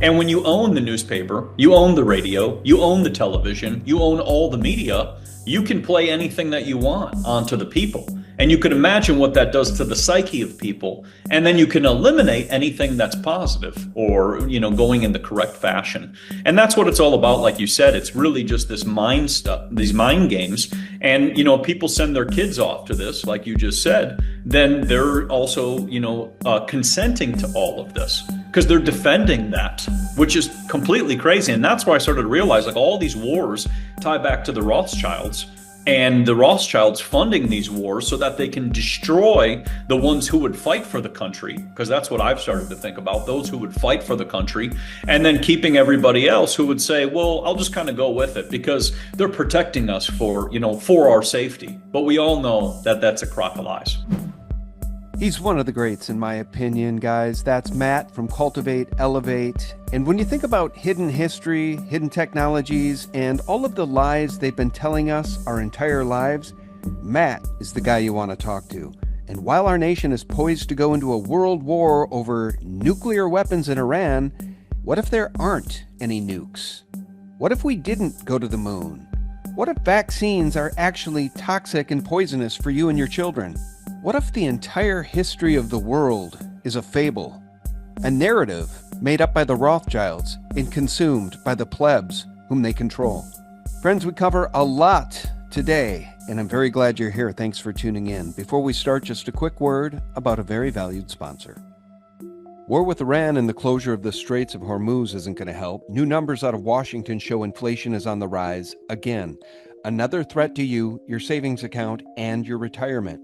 And when you own the newspaper, you own the radio, you own the television, you own all the media, you can play anything that you want onto the people. And you can imagine what that does to the psyche of people. And then you can eliminate anything that's positive or, going in the correct fashion. And that's what it's all about. Like you said, it's really just this mind stuff, these mind games. And, people send their kids off to this, like you just said, then they're also, consenting to all of this because they're defending that, which is completely crazy. And that's why I started to realize like all these wars tie back to the Rothschilds. And the Rothschilds funding these wars so that they can destroy the ones who would fight for the country, because that's what I've started to think about, those who would fight for the country, and then keeping everybody else who would say, well, I'll just kind of go with it because they're protecting us for our safety. But we all know that that's a crock of lies. He's one of the greats, in my opinion, guys. That's Matt from Cultivate Elevate. And when you think about hidden history, hidden technologies, and all of the lies they've been telling us our entire lives, Matt is the guy you want to talk to. And while our nation is poised to go into a world war over nuclear weapons in Iran, what if there aren't any nukes? What if we didn't go to the moon? What if vaccines are actually toxic and poisonous for you and your children? What if the entire history of the world is a fable, a narrative made up by the Rothschilds and consumed by the plebs whom they control? Friends, we cover a lot today, and I'm very glad you're here. Thanks for tuning in. Before we start, just a quick word about a very valued sponsor. War with Iran and the closure of the Straits of Hormuz isn't going to help. New numbers out of Washington show inflation is on the rise again. Another threat to you, your savings account, and your retirement.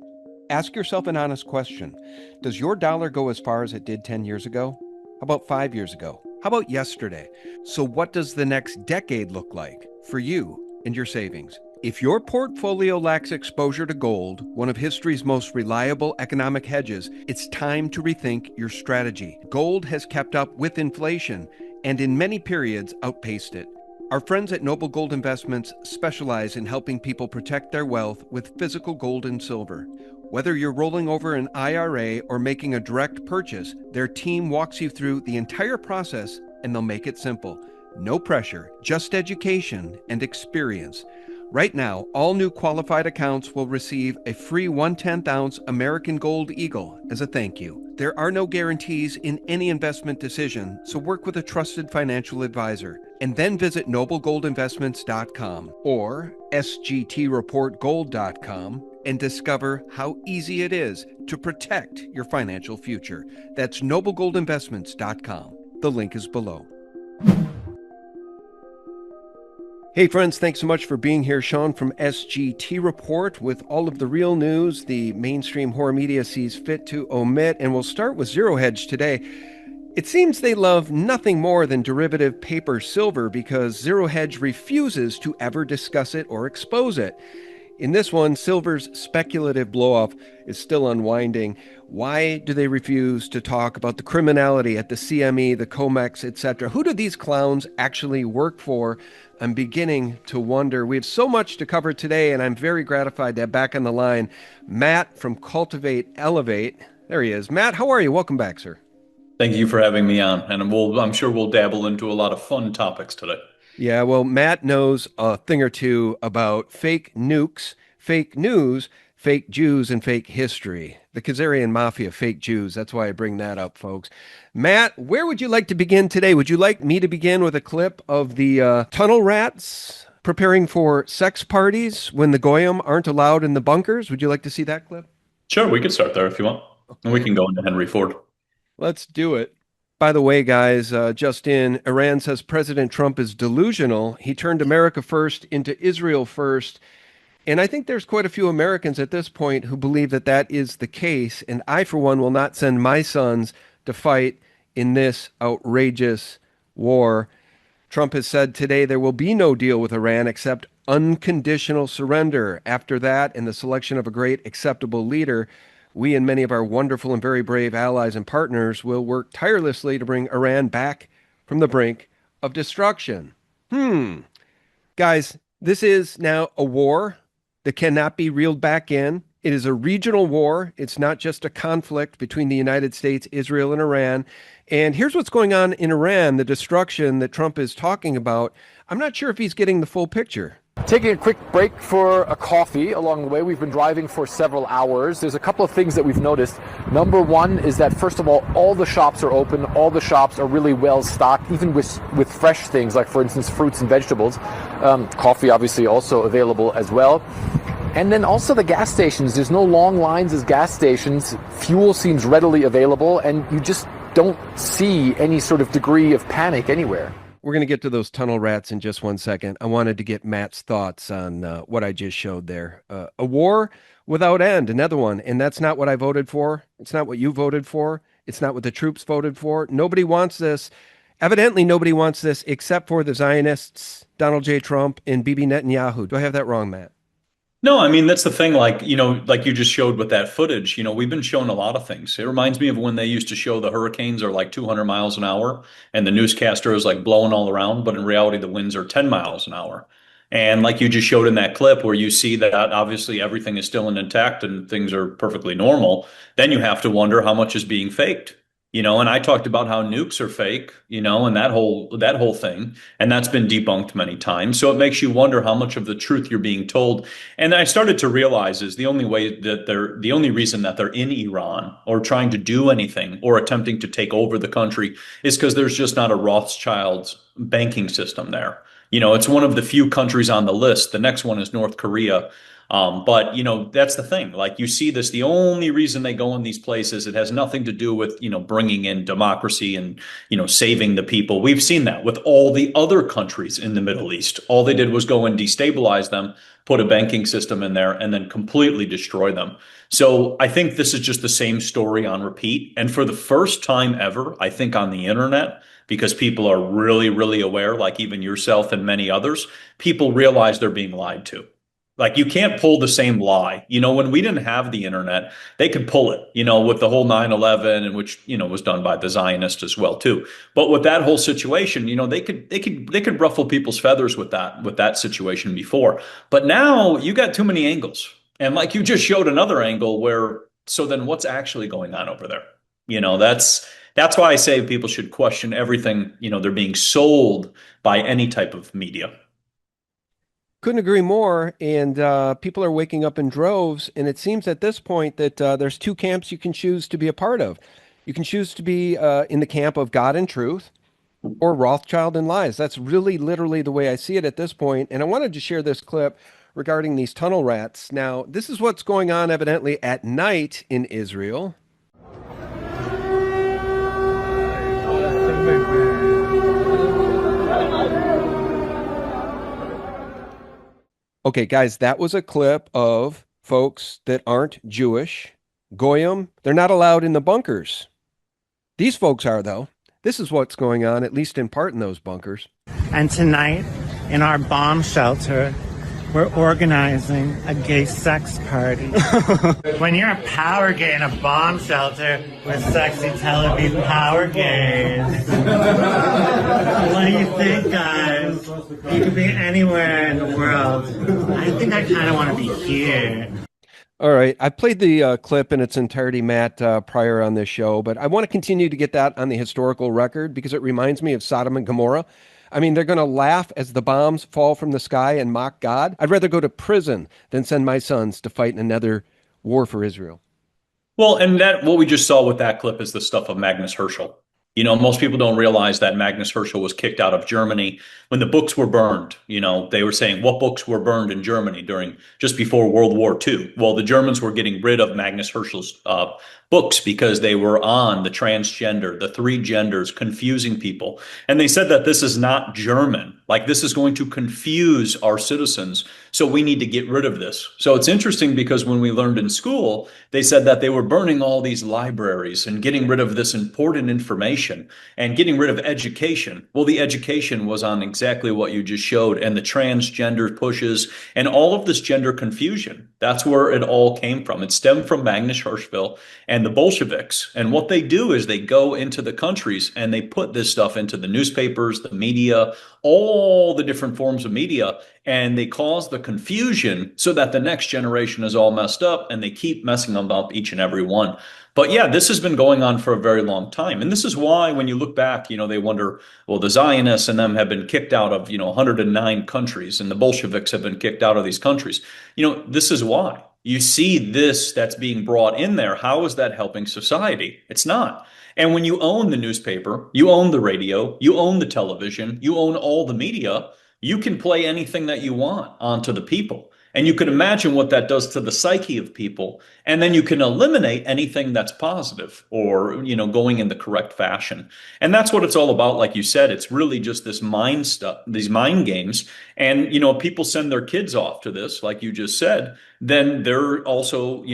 Ask yourself an honest question. Does your dollar go as far as it did 10 years ago? How about 5 years ago? How about yesterday? So what does the next decade look like for you and your savings? If your portfolio lacks exposure to gold, one of history's most reliable economic hedges, it's time to rethink your strategy. Gold has kept up with inflation and in many periods outpaced it. Our friends at Noble Gold Investments specialize in helping people protect their wealth with physical gold and silver. Whether you're rolling over an IRA or making a direct purchase, their team walks you through the entire process and they'll make it simple. No pressure, just education and experience. Right now, all new qualified accounts will receive a free 1/10 ounce American Gold Eagle as a thank you. There are no guarantees in any investment decision, so work with a trusted financial advisor. And then visit noblegoldinvestments.com or sgtreportgold.com and discover how easy it is to protect your financial future. That's noblegoldinvestments.com. The link is below. Hey friends, thanks so much for being here. Sean from SGT Report with all of the real news the mainstream horror media sees fit to omit. And we'll start with Zero Hedge today. It seems they love nothing more than derivative paper silver because Zero Hedge refuses to ever discuss it or expose it. In this one, silver's speculative blow-off is still unwinding. Why do they refuse to talk about the criminality at the CME, the COMEX, etc.? Who do these clowns actually work for? I'm beginning to wonder. We have so much to cover today, and I'm very gratified to have back on the line Matt from Cultivate Elevate. There he is. Matt, how are you? Welcome back, sir. Thank you for having me on. And I'm sure we'll dabble into a lot of fun topics today. Yeah, well, Matt knows a thing or two about fake nukes, fake news, fake Jews, and fake history. The Khazarian Mafia, fake Jews. That's why I bring that up, folks. Matt, where would you like to begin today? Would you like me to begin with a clip of the tunnel rats preparing for sex parties when the Goyim aren't allowed in the bunkers? Would you like to see that clip? Sure, we could start there if you want. And we can go into Henry Ford. Let's do it. By the way, guys, just in, Iran says President Trump is delusional. He turned America first into Israel first. And I think there's quite a few Americans at this point who believe that that is the case. And I, for one, will not send my sons to fight in this outrageous war. Trump has said today there will be no deal with Iran except unconditional surrender. After that and the selection of a great acceptable leader, we and many of our wonderful and very brave allies and partners will work tirelessly to bring Iran back from the brink of destruction. Guys, this is now a war that cannot be reeled back in. It is a regional war. It's not just a conflict between the United States, Israel, and Iran. And here's what's going on in Iran, the destruction that Trump is talking about. I'm not sure if he's getting the full picture. Taking a quick break for a coffee along the way. We've been driving for several hours. There's a couple of things that we've noticed. Number one is that, first of all the shops are open. All the shops are really well stocked, even with fresh things, like, for instance, fruits and vegetables. Coffee, obviously, also available as well. And then also the gas stations. There's no long lines as gas stations. Fuel seems readily available, and you just don't see any sort of degree of panic anywhere. We're going to get to those tunnel rats in just one second. I wanted to get Matt's thoughts on what I just showed there. A war without end, another one. And that's not what I voted for. It's not what you voted for. It's not what the troops voted for. Nobody wants this. Evidently, nobody wants this except for the Zionists, Donald J. Trump, and Bibi Netanyahu. Do I have that wrong, Matt? No, I mean, that's the thing. Like, like you just showed with that footage, we've been shown a lot of things. It reminds me of when they used to show the hurricanes are like 200 miles an hour and the newscaster is like blowing all around. But in reality, the winds are 10 miles an hour. And like you just showed in that clip where you see that obviously everything is still intact and things are perfectly normal, then you have to wonder how much is being faked. And I talked about how nukes are fake, and that whole thing, and that's been debunked many times. So it makes you wonder how much of the truth you're being told. And I started to realize is the only reason that they're in Iran or trying to do anything or attempting to take over the country is because there's just not a Rothschild's banking system there. It's one of the few countries on the list. The next one is North Korea. But that's the thing. Like you see this, the only reason they go in these places, it has nothing to do with, bringing in democracy and, saving the people. We've seen that with all the other countries in the Middle East. All they did was go and destabilize them, put a banking system in there, and then completely destroy them. So I think this is just the same story on repeat. And for the first time ever, I think on the internet, because people are really, really aware, like even yourself and many others, people realize they're being lied to. Like you can't pull the same lie. When we didn't have the internet, they could pull it, with the whole 9/11 and which, was done by the Zionists as well too. But with that whole situation, they could ruffle people's feathers with that situation before. But now you got too many angles. And like you just showed another angle where, so then what's actually going on over there? That's why I say people should question everything, they're being sold by any type of media. Couldn't agree more. And people are waking up in droves. And it seems at this point that there's two camps you can choose to be a part of. You can choose to be in the camp of God and truth or Rothschild and lies. That's really literally the way I see it at this point. And I wanted to share this clip regarding these tunnel rats. Now, this is what's going on evidently at night in Israel. Okay, guys, that was a clip of folks that aren't Jewish. Goyim, they're not allowed in the bunkers. These folks are, though. This is what's going on, at least in part, in those bunkers. And tonight, in our bomb shelter, we're organizing a gay sex party. When you're a power gay in a bomb shelter with sexy Tel Aviv power gays. What do you think, guys? You could be anywhere in the world. I think I kind of want to be here. All right. I played the clip in its entirety, Matt, prior on this show, but I want to continue to get that on the historical record because it reminds me of Sodom and Gomorrah. I mean, they're going to laugh as the bombs fall from the sky and mock God. I'd rather go to prison than send my sons to fight in another war for Israel. Well, and what we just saw with that clip is the stuff of Magnus Herschel. Most people don't realize that Magnus Herschel was kicked out of Germany when the books were burned. They were saying what books were burned in Germany just before World War II. Well, the Germans were getting rid of Magnus Herschel's books because they were on the transgender, the three genders, confusing people. And they said that this is not German. Like this is going to confuse our citizens. So we need to get rid of this. So it's interesting because when we learned in school, they said that they were burning all these libraries and getting rid of this important information and getting rid of education. Well, the education was on exactly what you just showed and the transgender pushes and all of this gender confusion. That's where it all came from. It stemmed from Magnus Hirschfeld and the Bolsheviks. And what they do is they go into the countries and they put this stuff into the newspapers, the media, all the different forms of media. and they cause the confusion so that the next generation is all messed up and they keep messing them up each and every one. But yeah, this has been going on for a very long time. And this is why when you look back, they wonder, well, the Zionists and them have been kicked out of, 109 countries, and the Bolsheviks have been kicked out of these countries. This is why. You see this that's being brought in there. How is that helping society? It's not. And when you own the newspaper, you own the radio, you own the television, you own all the media, you can play anything that you want onto the people. And you can imagine what that does to the psyche of people. And then you can eliminate anything that's positive or, going in the correct fashion. And that's what it's all about. Like you said, it's really just this mind stuff, these mind games. And, people send their kids off to this, like you just said, then they're also,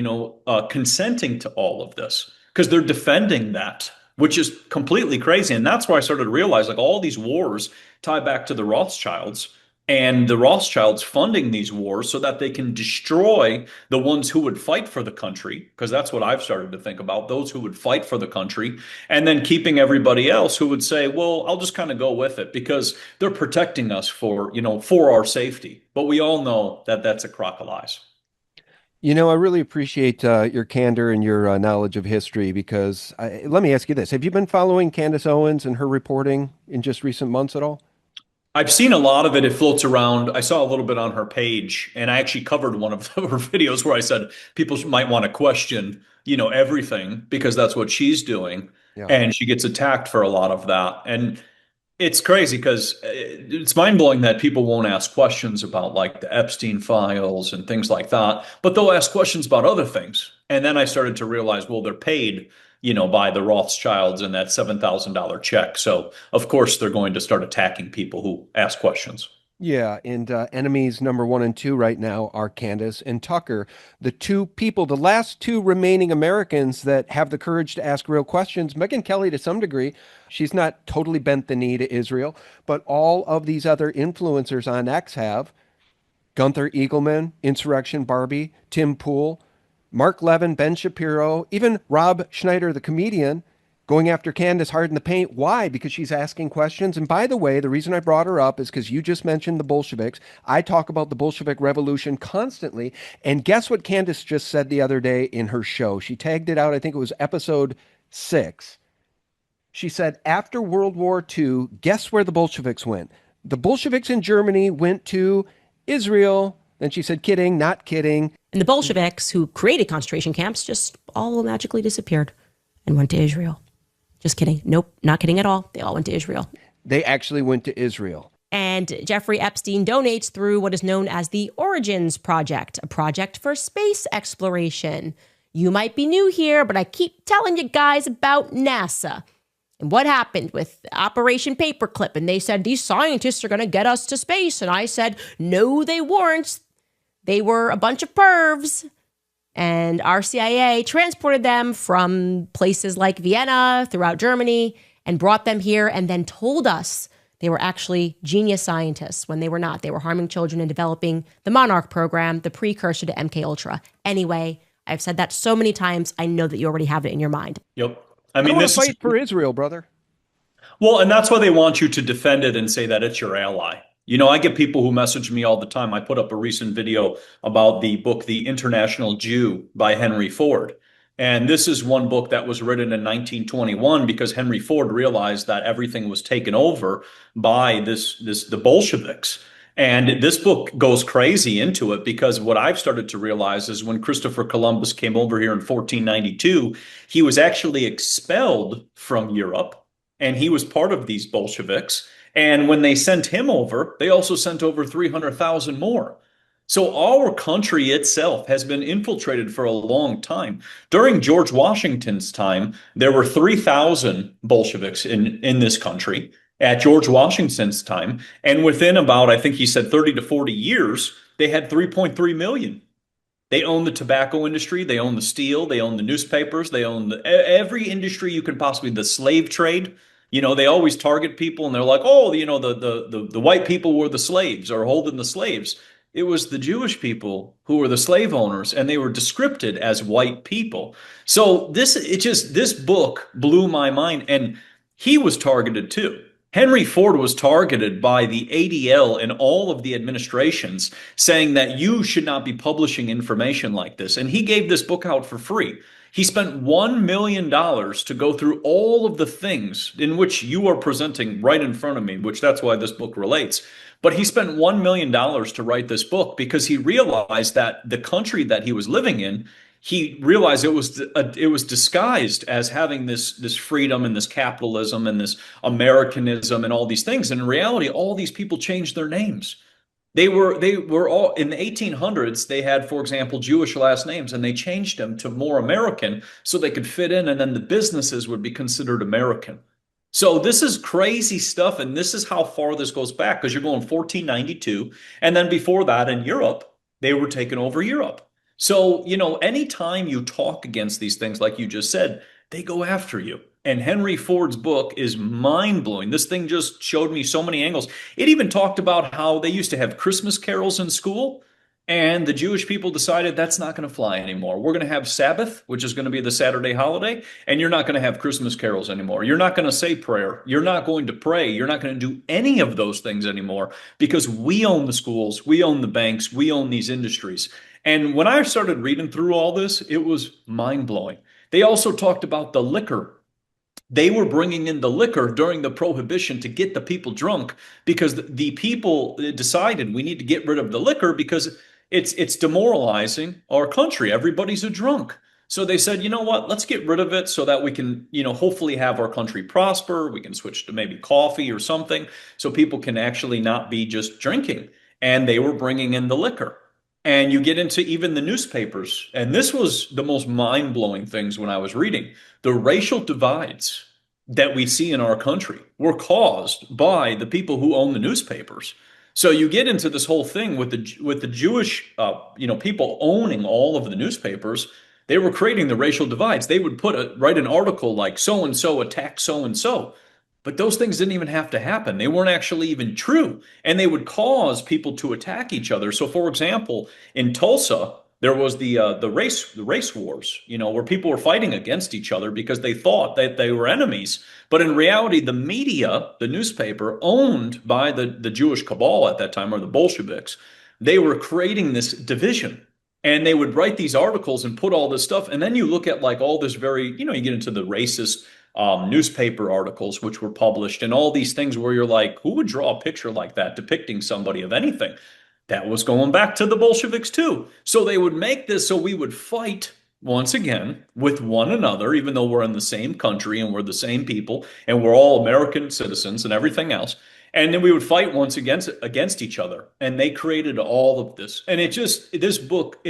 consenting to all of this because they're defending that, which is completely crazy. And that's why I started to realize like all these wars tie back to the Rothschilds. And the Rothschilds funding these wars so that they can destroy the ones who would fight for the country, because that's what I've started to think about, those who would fight for the country, and then keeping everybody else who would say, well, I'll just kind of go with it because they're protecting us for our safety. But we all know that that's a crock of lies. I really appreciate your candor and your knowledge of history because let me ask you this. Have you been following Candace Owens and her reporting in just recent months at all? I've seen a lot of it. It floats around. I saw a little bit on her page, and I actually covered one of her videos where I said people might want to question, everything because that's what she's doing. Yeah. And she gets attacked for a lot of that. And it's crazy because it's mind blowing that people won't ask questions about like the Epstein files and things like that, but they'll ask questions about other things. And then I started to realize, well, they're paid, by the Rothschilds and that $7,000 check. So of course they're going to start attacking people who ask questions. Yeah, and enemies number 1 and 2 right now are Candace and Tucker, the two people, the last two remaining Americans that have the courage to ask real questions. Megyn Kelly, to some degree, she's not totally bent the knee to Israel, but all of these other influencers on X have. Gunther Eagleman, Insurrection Barbie, Tim Pool, Mark Levin, Ben Shapiro, even Rob Schneider, the comedian, going after Candace hard in the paint. Why? Because she's asking questions. And by the way, the reason I brought her up is because you just mentioned the Bolsheviks. I talk about the Bolshevik Revolution constantly. And guess what Candace just said the other day in her show? She tagged it out. I think it was episode 6. She said, after World War II, guess where the Bolsheviks went? The Bolsheviks in Germany went to Israel. Then she said, kidding, not kidding. And the Bolsheviks who created concentration camps just all magically disappeared and went to Israel. Just kidding. Nope, not kidding at all. They all went to Israel. They actually went to Israel. And Jeffrey Epstein donates through what is known as the Origins Project, a project for space exploration. You might be new here, but I keep telling you guys about NASA. And what happened with Operation Paperclip? And they said, these scientists are going to get us to space. And I said, no, they weren't. They were a bunch of pervs. And our CIA transported them from places like Vienna throughout Germany and brought them here and then told us they were actually genius scientists when they were not. They were harming children and developing the Monarch program, the precursor to MK Ultra. Anyway, I've said that so many times, I know that you already have it in your mind. Yep. I mean, this fight for Israel, brother. Well, and that's why they want you to defend it and say that it's your ally. I get people who message me all the time. I put up a recent video about the book, The International Jew by Henry Ford. And this is one book that was written in 1921 because Henry Ford realized that everything was taken over by the Bolsheviks. And this book goes crazy into it because what I've started to realize is when Christopher Columbus came over here in 1492, he was actually expelled from Europe and he was part of these Bolsheviks. And when they sent him over, they also sent over 300,000 more. So our country itself has been infiltrated for a long time. During George Washington's time, there were 3,000 Bolsheviks in this country at George Washington's time. And within about, I think he said 30 to 40 years, they had 3.3 million. They own the tobacco industry. They own the steel. They own the newspapers. They own every industry you could possibly, the slave trade. They always target people and they're like, oh, the white people were the slaves or holding the slaves. It was the Jewish people who were the slave owners and they were descripted as white people. So this book blew my mind and he was targeted too. Henry Ford was targeted by the ADL and all of the administrations saying that you should not be publishing information like this. And he gave this book out for free. He spent $1 million to go through all of the things in which you are presenting right in front of me, which that's why this book relates. But he spent $1 million to write this book because he realized that the country that he was living in, he realized it was disguised as having this freedom and this capitalism and this Americanism and all these things. And in reality, all these people changed their names. They were all in the 1800s. They had, for example, Jewish last names, and they changed them to more American so they could fit in, and then the businesses would be considered American. So this is crazy stuff, and this is how far this goes back because you're going 1492, and then before that in Europe, they were taking over Europe. So, anytime you talk against these things, like you just said, they go after you. And Henry Ford's book is mind blowing. This thing just showed me so many angles. It even talked about how they used to have Christmas carols in school, and the Jewish people decided that's not going to fly anymore. We're going to have Sabbath, which is going to be the Saturday holiday, and you're not going to have Christmas carols anymore. You're not going to say prayer. You're not going to pray. You're not going to do any of those things anymore because we own the schools, we own the banks, we own these industries. And when I started reading through all this, it was mind blowing. They also talked about the liquor. They were bringing in the liquor during the prohibition to get the people drunk because the people decided we need to get rid of the liquor because it's demoralizing our country. Everybody's a drunk. So they said, you know what, let's get rid of it so that we can, hopefully have our country prosper. We can switch to maybe coffee or something so people can actually not be just drinking. And they were bringing in the liquor. And you get into even the newspapers. And this was the most mind-blowing things when I was reading. The racial divides that we see in our country were caused by the people who own the newspapers. So you get into this whole thing with the Jewish people owning all of the newspapers. They were creating the racial divides. They would write an article like so and so attacked so and so. But those things didn't even have to happen. They weren't actually even true. And they would cause people to attack each other. So, for example, in Tulsa, there was the race wars, where people were fighting against each other because they thought that they were enemies. But in reality, the media, the newspaper owned by the Jewish cabal at that time, or the Bolsheviks, they were creating this division. And they would write these articles and put all this stuff. And then you look at like all this you get into the racist newspaper articles which were published and all these things where you're like, who would draw a picture like that depicting somebody of anything? That was going back to the Bolsheviks too. So they would make this so we would fight once again with one another, even though we're in the same country and we're the same people and we're all American citizens and everything else. And then we would fight once against each other. And they created all of this. And this book,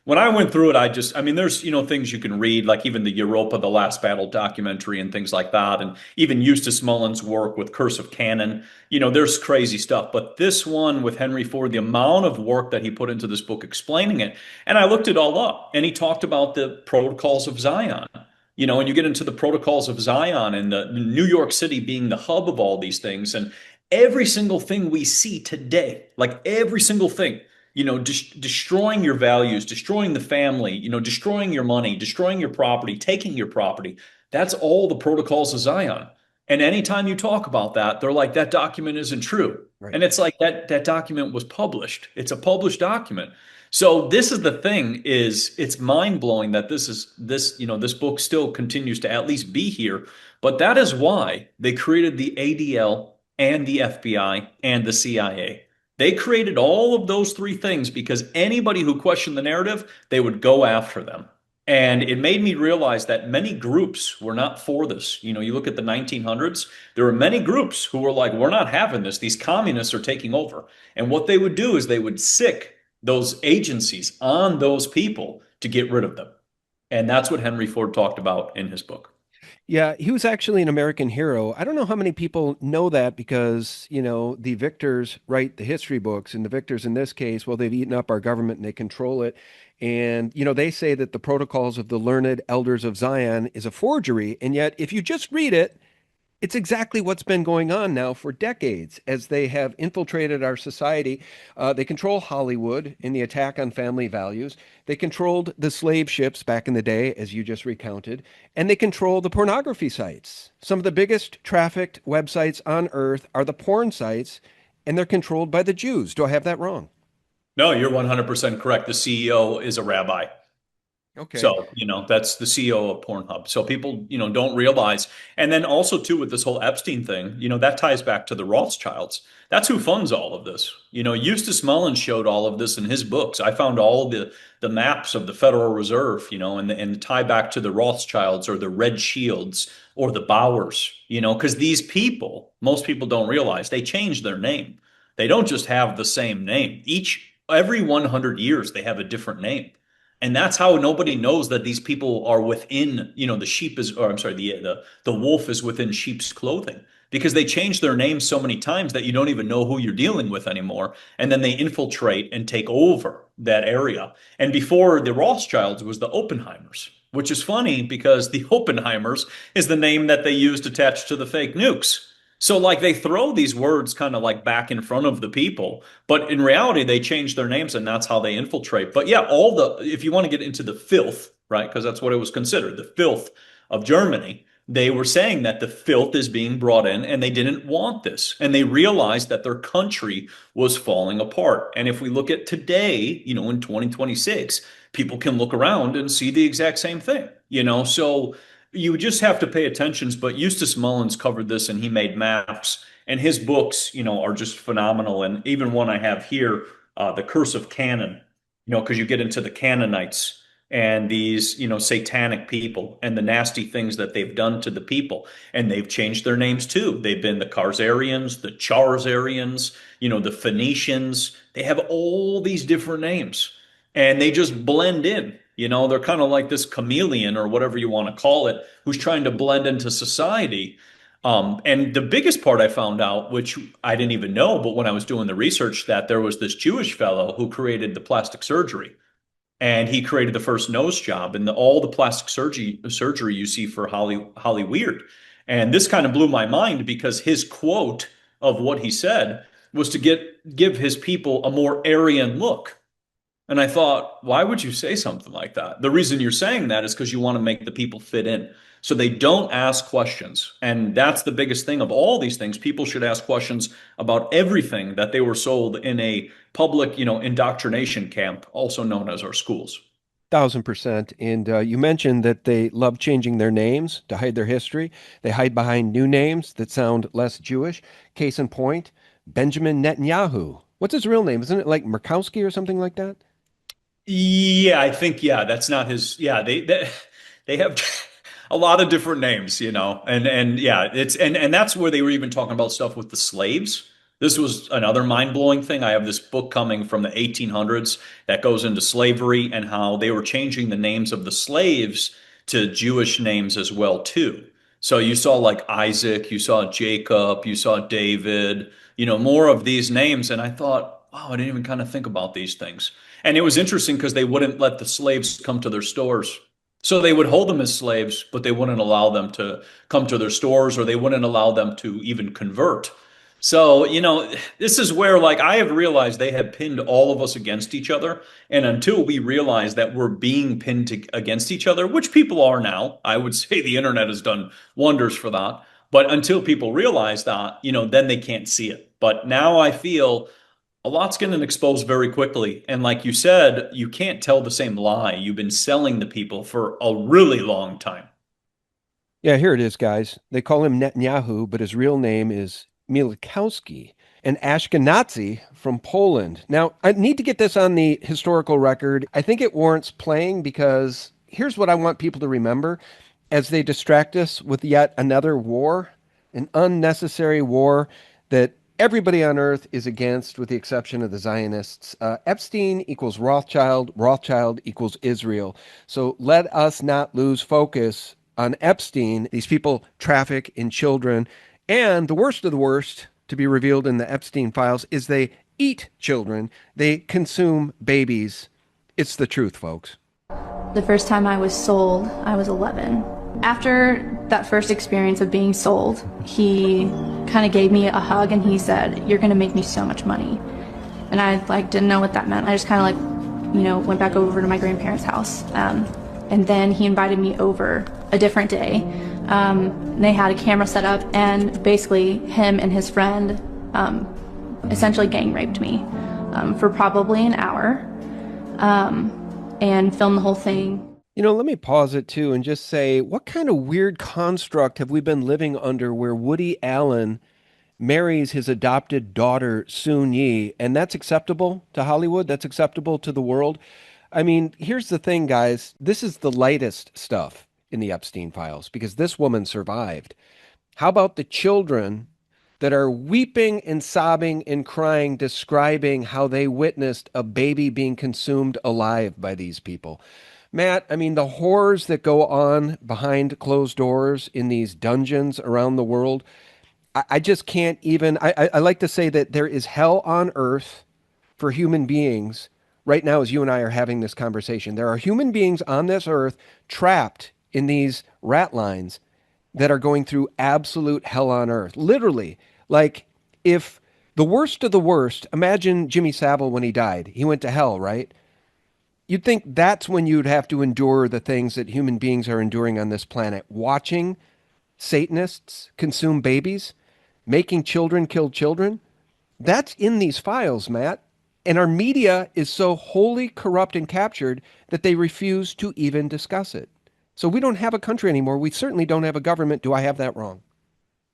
when I went through it, there's, things you can read, like even the Europa, the Last Battle documentary and things like that. And even Eustace Mullen's work with Curse of Cannon, there's crazy stuff. But this one with Henry Ford, the amount of work that he put into this book explaining it, and I looked it all up, and he talked about the protocols of Zion. And you get into the protocols of Zion and the New York City being the hub of all these things. And every single thing we see today, like every single thing, destroying your values, destroying the family, destroying your money, destroying your property, taking your property. That's all the protocols of Zion. And anytime you talk about that, they're like, that document isn't true. Right. And it's like that document was published. It's a published document. So this is the thing it's mind blowing that this book still continues to at least be here. But that is why they created the ADL and the FBI and the CIA. They created all of those three things because anybody who questioned the narrative, they would go after them. And it made me realize that many groups were not for this. You look at the 1900s, there were many groups who were like, we're not having this. These communists are taking over. And what they would do is they would sick those agencies on those people to get rid of them. And that's what Henry Ford talked about in his book. Yeah, he was actually an American hero. I don't know how many people know that because, the victors write the history books, and the victors in this case, well, they've eaten up our government and they control it. And, they say that the Protocols of the Learned Elders of Zion is a forgery. And yet, if you just read it, It's exactly what's been going on now for decades as they have infiltrated our society. They control Hollywood in the attack on family values. They controlled the slave ships back in the day, as you just recounted, and they control the pornography sites. Some of the biggest trafficked websites on earth are the porn sites, and they're controlled by the Jews. Do I have that wrong? No, you're 100% correct. The CEO is a rabbi. Okay. So, that's the CEO of Pornhub. So people, don't realize. And then also too with this whole Epstein thing, that ties back to the Rothschilds. That's who funds all of this. Eustace Mullins showed all of this in his books. I found all the maps of the Federal Reserve, and tie back to the Rothschilds or the Red Shields or the Bowers, because these people, most people don't realize they change their name. They don't just have the same name. Every 100 years, they have a different name. And that's how nobody knows that these people are within, the sheep is, or I'm sorry, the wolf is within sheep's clothing because they change their names so many times that you don't even know who you're dealing with anymore. And then they infiltrate and take over that area. And before the Rothschilds was the Oppenheimers, which is funny because the Oppenheimers is the name that they used attached to the fake nukes. So like they throw these words kind of like back in front of the people, but in reality they change their names and that's how they infiltrate. But yeah, if you want to get into the filth, right? Because that's what it was considered, the filth of Germany. They were saying that the filth is being brought in and they didn't want this. And they realized that their country was falling apart. And if we look at today, in 2026, people can look around and see the exact same thing, so you just have to pay attention. But Eustace Mullins covered this and he made maps and his books, are just phenomenal. And even one I have here, The Curse of Canaan, because you get into the Canaanites and these, satanic people and the nasty things that they've done to the people. And they've changed their names too. They've been the Khazarians, the Charzarians, the Phoenicians. They have all these different names and they just blend in. They're kind of like this chameleon or whatever you want to call it, who's trying to blend into society. And the biggest part I found out, which I didn't even know, but when I was doing the research, that there was this Jewish fellow who created the plastic surgery. And he created the first nose job and all the plastic surgery you see for Holly Weird. And this kind of blew my mind because his quote of what he said was to give his people a more Aryan look. And I thought, why would you say something like that? The reason you're saying that is because you want to make the people fit in. So they don't ask questions. And that's the biggest thing of all these things. People should ask questions about everything that they were sold in a public, indoctrination camp, also known as our schools. 1,000%. And you mentioned that they love changing their names to hide their history. They hide behind new names that sound less Jewish. Case in point, Benjamin Netanyahu. What's his real name? Isn't it like Murkowski or something like that? Yeah, I think that's not his. Yeah, they have a lot of different names, and yeah, and that's where they were even talking about stuff with the slaves. This was another mind-blowing thing. I have this book coming from the 1800s that goes into slavery and how they were changing the names of the slaves to Jewish names as well too. So you saw like Isaac, you saw Jacob, you saw David, more of these names, and I thought, wow, I didn't even kind of think about these things. And it was interesting because they wouldn't let the slaves come to their stores. So they would hold them as slaves, but they wouldn't allow them to come to their stores or they wouldn't allow them to even convert. So, this is where like I have realized they have pinned all of us against each other. And until we realize that we're being pinned against each other, which people are now, I would say the internet has done wonders for that. But until people realize that, then they can't see it. But now I feel a lot's getting exposed very quickly. And like you said, you can't tell the same lie. You've been selling to people for a really long time. Yeah, here it is, guys. They call him Netanyahu, but his real name is Milikowski, an Ashkenazi from Poland. Now, I need to get this on the historical record. I think it warrants playing because here's what I want people to remember as they distract us with yet another war, an unnecessary war that everybody on earth is against, with the exception of the Zionists. Epstein equals Rothschild. Rothschild equals Israel. So let us not lose focus on Epstein. These people traffic in children. And the worst of the worst to be revealed in the Epstein files is they eat children. They consume babies. It's the truth, folks. The first time I was sold, I was 11. After that first experience of being sold, he kind of gave me a hug and he said, "You're going to make me so much money." And I like didn't know what that meant. I just kind of like, went back over to my grandparents' house. And then he invited me over a different day. They had a camera set up, and basically him and his friend essentially gang raped me for probably an hour and filmed the whole thing. Let me pause it too and just say, what kind of weird construct have we been living under where Woody Allen marries his adopted daughter, Soon Yi, and that's acceptable to Hollywood? That's acceptable to the world? I mean, here's the thing, guys. This is the lightest stuff in the Epstein files because this woman survived. How about the children that are weeping and sobbing and crying, describing how they witnessed a baby being consumed alive by these people? Matt, I mean, the horrors that go on behind closed doors in these dungeons around the world, I just can't even. I like to say that there is hell on earth for human beings right now as you and I are having this conversation. There are human beings on this earth trapped in these rat lines that are going through absolute hell on earth. Literally, like if the worst of the worst, imagine Jimmy Savile when he died. He went to hell, right? You'd think that's when you'd have to endure the things that human beings are enduring on this planet. Watching Satanists consume babies, making children kill children. That's in these files, Matt. And our media is so wholly corrupt and captured that they refuse to even discuss it. So we don't have a country anymore. We certainly don't have a government. Do I have that wrong?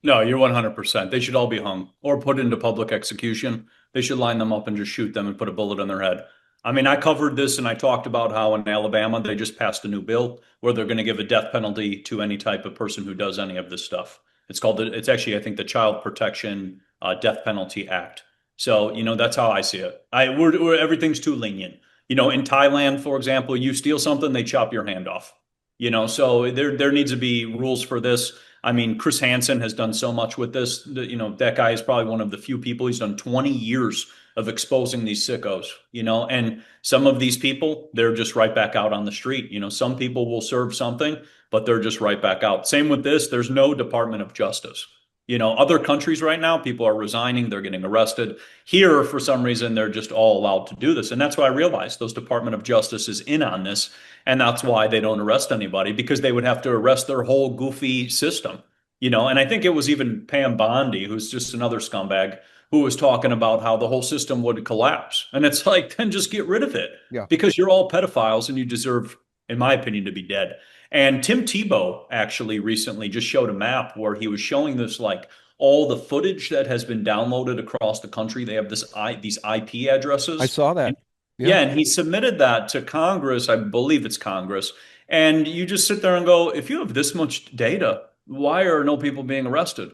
No, you're 100%. They should all be hung or put into public execution. They should line them up and just shoot them and put a bullet in their head. I mean, I covered this and I talked about how in Alabama, they just passed a new bill where they're going to give a death penalty to any type of person who does any of this stuff. It's actually, I think, the Child Protection Death Penalty Act. So, that's how I see it. Everything's too lenient. In Thailand, for example, you steal something, they chop your hand off. So there needs to be rules for this. I mean, Chris Hansen has done so much with this. That guy is probably one of the few people. He's done 20 years of exposing these sickos, and some of these people, they're just right back out on the street. Some people will serve something, but they're just right back out. Same with this. There's no Department of Justice. Other countries right now, people are resigning, they're getting arrested. Here, for some reason, they're just all allowed to do this. And that's why I realized those Department of Justice is in on this. And that's why they don't arrest anybody, because they would have to arrest their whole goofy system. And I think it was even Pam Bondi, who's just another scumbag, who was talking about how the whole system would collapse. And it's like, then just get rid of it. Yeah. Because you're all pedophiles and you deserve, in my opinion, to be dead. And Tim Tebow actually recently just showed a map where he was showing this, like all the footage that has been downloaded across the country. They have these IP addresses. I saw that. Yeah, and he submitted that to Congress. I believe it's Congress. And you just sit there and go, if you have this much data, why are no people being arrested?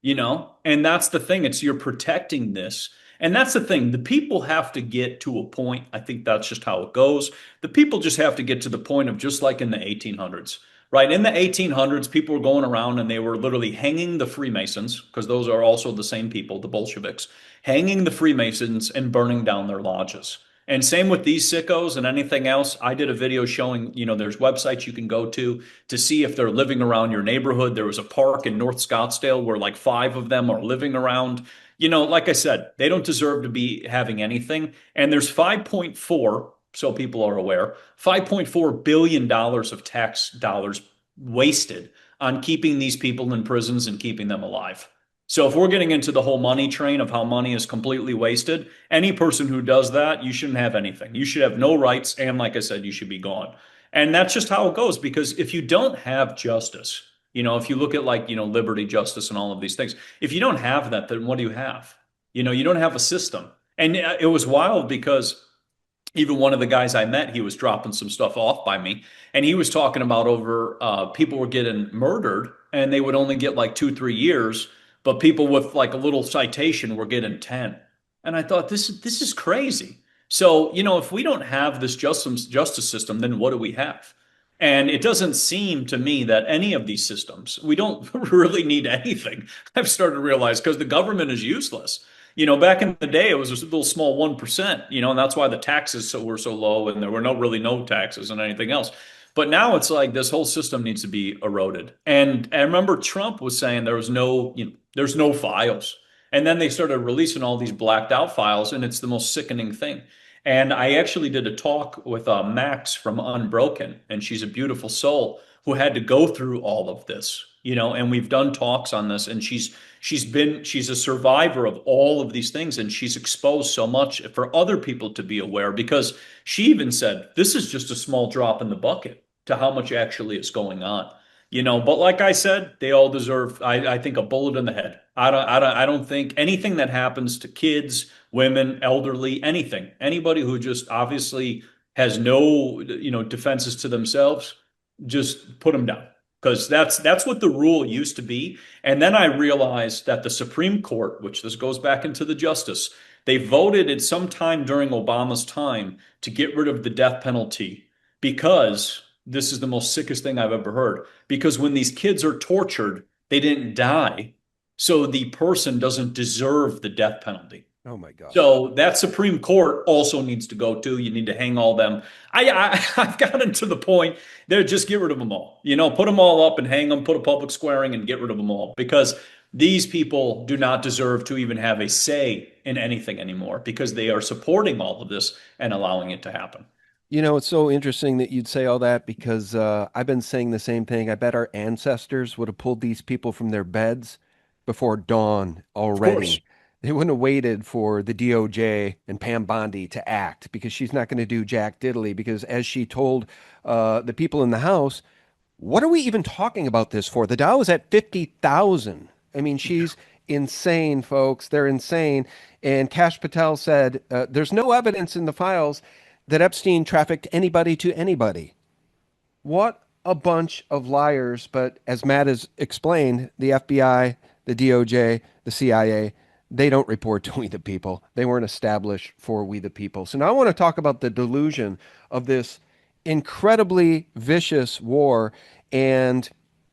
And that's the thing. You're protecting this. And that's the thing. The people have to get to a point. I think that's just how it goes. The people just have to get to the point of just like in the 1800s, right? In the 1800s, people were going around and they were literally hanging the Freemasons, because those are also the same people, the Bolsheviks, hanging the Freemasons and burning down their lodges. And same with these sickos and anything else. I did a video showing, there's websites you can go to see if they're living around your neighborhood. There was a park in North Scottsdale where like 5 of them are living around. Like I said, they don't deserve to be having anything. And there's 5.4, so people are aware, $5.4 billion of tax dollars wasted on keeping these people in prisons and keeping them alive. So if we're getting into the whole money train of how money is completely wasted, any person who does that, you shouldn't have anything. You should have no rights. And like I said, you should be gone. And that's just how it goes. Because if you don't have justice, if you look at like, liberty, justice, and all of these things, if you don't have that, then what do you have? You don't have a system. And it was wild because even one of the guys I met, he was dropping some stuff off by me. And he was talking about people were getting murdered and they would only get like 2-3 years. But people with like a little citation were getting 10. And I thought, this is crazy. So, if we don't have this justice system, then what do we have? And it doesn't seem to me that any of these systems, we don't really need anything. I've started to realize because the government is useless. Back in the day, it was a little small 1%, and that's why the taxes were so low and there were no taxes and anything else. But now it's like this whole system needs to be eroded. And I remember Trump was saying there was no, there's no files. And then they started releasing all these blacked out files, and it's the most sickening thing. And I actually did a talk with Max from Unbroken, and she's a beautiful soul who had to go through all of this, and we've done talks on this, and she's a survivor of all of these things, and she's exposed so much for other people to be aware, because she even said this is just a small drop in the bucket to how much actually is going on. But like I said, they all deserve, I think, a bullet in the head. I don't think anything that happens to kids, women, elderly, anything, anybody who just obviously has no, defenses to themselves, just put them down. Because that's what the rule used to be. And then I realized that the Supreme Court, which this goes back into the justice, they voted at some time during Obama's time to get rid of the death penalty, because this is the most sickest thing I've ever heard. Because when these kids are tortured, they didn't die. So the person doesn't deserve the death penalty. Oh my God. So that Supreme Court also needs to go too. You need to hang all them. I've gotten to the point there, just get rid of them all. Put them all up and hang them, put a public squaring and get rid of them all, because these people do not deserve to even have a say in anything anymore, because they are supporting all of this and allowing it to happen. It's so interesting that you'd say all that, because I've been saying the same thing. I bet our ancestors would have pulled these people from their beds before dawn already. They wouldn't have waited for the DOJ and Pam Bondi to act, because she's not going to do jack diddly. Because as she told the people in the House, what are we even talking about this for? The Dow is at 50,000. I mean, she's insane, folks. They're insane. And Kash Patel said, there's no evidence in the files that Epstein trafficked anybody to anybody. What a bunch of liars. But as Matt has explained, the FBI, the DOJ, the CIA, they don't report to we the people. They weren't established for we the people. So now I want to talk about the delusion of this incredibly vicious war and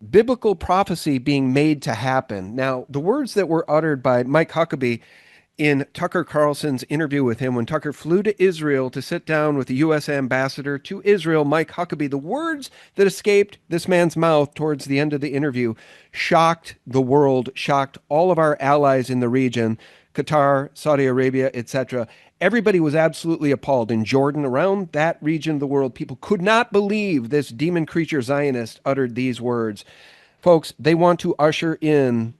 biblical prophecy being made to happen. Now, the words that were uttered by Mike Huckabee in Tucker Carlson's interview with him when Tucker flew to Israel to sit down with the U.S. ambassador to Israel, Mike Huckabee, the words that escaped this man's mouth towards the end of the interview shocked the world, shocked all of our allies in the region, Qatar, Saudi Arabia, etc. Everybody was absolutely appalled. In Jordan, around that region of the world, people could not believe this demon creature Zionist uttered these words. Folks, they want to usher in